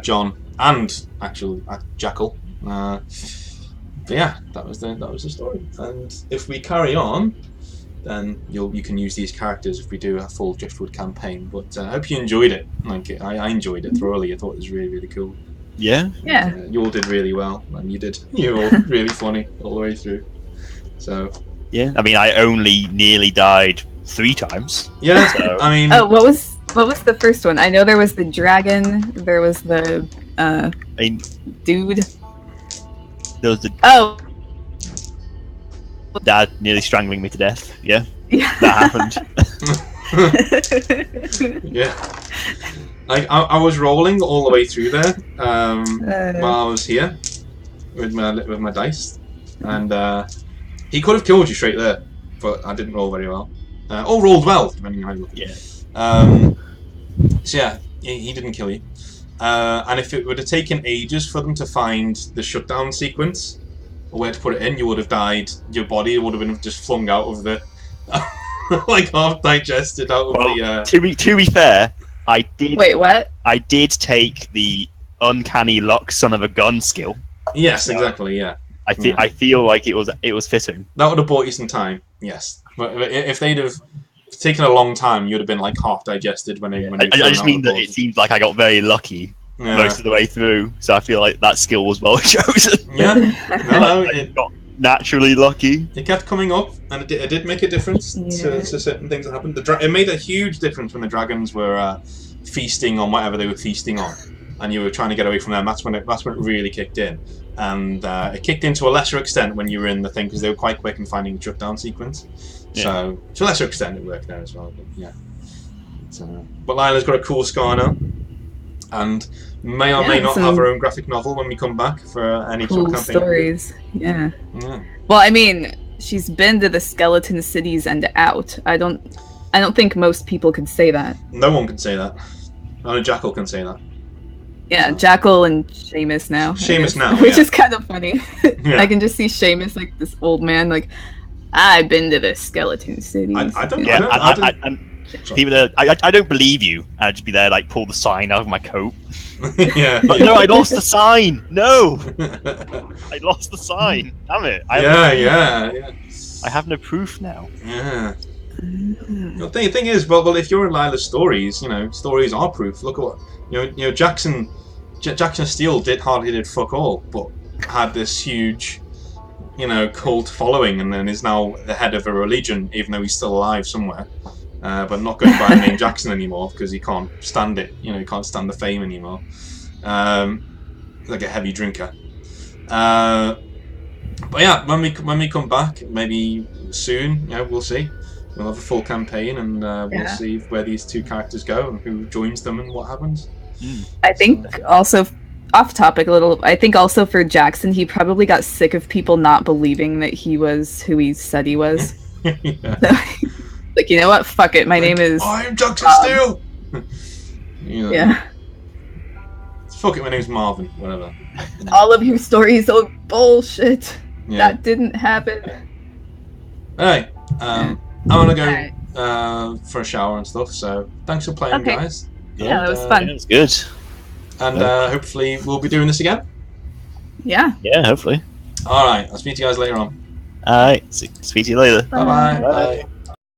John and actual Jackal. But yeah, that was the story. And if we carry on, then you can use these characters if we do a full Driftwood campaign. But I hope you enjoyed it. Like I enjoyed it thoroughly. I thought it was really, really cool. Yeah. Yeah. You all did really well, and you were all really funny all the way through. So. Yeah. I mean, I only nearly died 3 times. Yeah. So. I mean. Oh, what was the first one? I know there was the dragon. There was the dude. There was the. Oh. Dad nearly strangling me to death. Yeah. That happened. Yeah. Like I was rolling all the way through there while I was here with my dice, and he could have killed you straight there, but I didn't roll very well. Or rolled well, depending on how you look at it. Yeah. So yeah, he didn't kill you. And if it would have taken ages for them to find the shutdown sequence, or where to put it in, you would have died. Your body would have been just flung out of the, like half digested out of the. To be fair, I did. Wait, what? I did take the uncanny luck son of a gun skill. Yes, exactly. Yeah. I feel like it was fitting. That would have bought you some time. Yes, but if they'd have taken a long time, you'd have been like half digested when they. I just mean that it seems like I got very lucky. Yeah. Most of the way through, so I feel like that skill was well chosen. Yeah, no, it got naturally lucky. It kept coming up, and it did make a difference to certain things that happened. It made a huge difference when the dragons were feasting on whatever they were feasting on, and you were trying to get away from them. That's when it really kicked in, and it kicked in to a lesser extent when you were in the thing because they were quite quick in finding the shutdown sequence. Yeah. So to a lesser extent, it worked there as well. But yeah, but Lailah's got a cool scar now. And may or may not have her own graphic novel when we come back for any cool sort of campaign. Stories. Yeah. Well, I mean, she's been to the skeleton cities and out. I I don't think most people could say that. No one can say that. Only Jackal can say that. Yeah, Jackal and Shamus now. Shamus now, which yeah. is kind of funny. Yeah. I can just see Shamus like this old man, like, I've been to the skeleton cities. I don't. Yeah, Sorry. I don't believe you. I'd just be there, like, pull the sign out of my coat. Yeah. But no, I lost the sign. No, I lost the sign. Damn it. Yeah. I have no proof now. Yeah. The thing is, well, if you're in Lailah's stories, stories are proof. Look at what Jackson Steele hardly did fuck all, but had this huge, cult following, and then is now the head of a religion, even though he's still alive somewhere, but not going by the name Jackson anymore because he can't stand it. He can't stand the fame anymore. Like a heavy drinker. But yeah, when we come back, maybe soon, we'll see. We'll have a full campaign, and we'll see where these two characters go and who joins them and what happens. I think also, off topic a little, I think also for Jackson, he probably got sick of people not believing that he was who he said he was. Yeah. So, like, you know what? Fuck it. My name is... I'm Jackson Steele! Yeah. Fuck it, my name's Marvin. Whatever. All of your stories are bullshit. Yeah. That didn't happen. Alright. I'm gonna go for a shower and stuff, so thanks for playing, guys. Yeah, that was fun. It was good. And hopefully we'll be doing this again. Yeah. Yeah, hopefully. Alright, I'll speak to you guys later on. Alright, speak to you later. Bye-bye. Bye.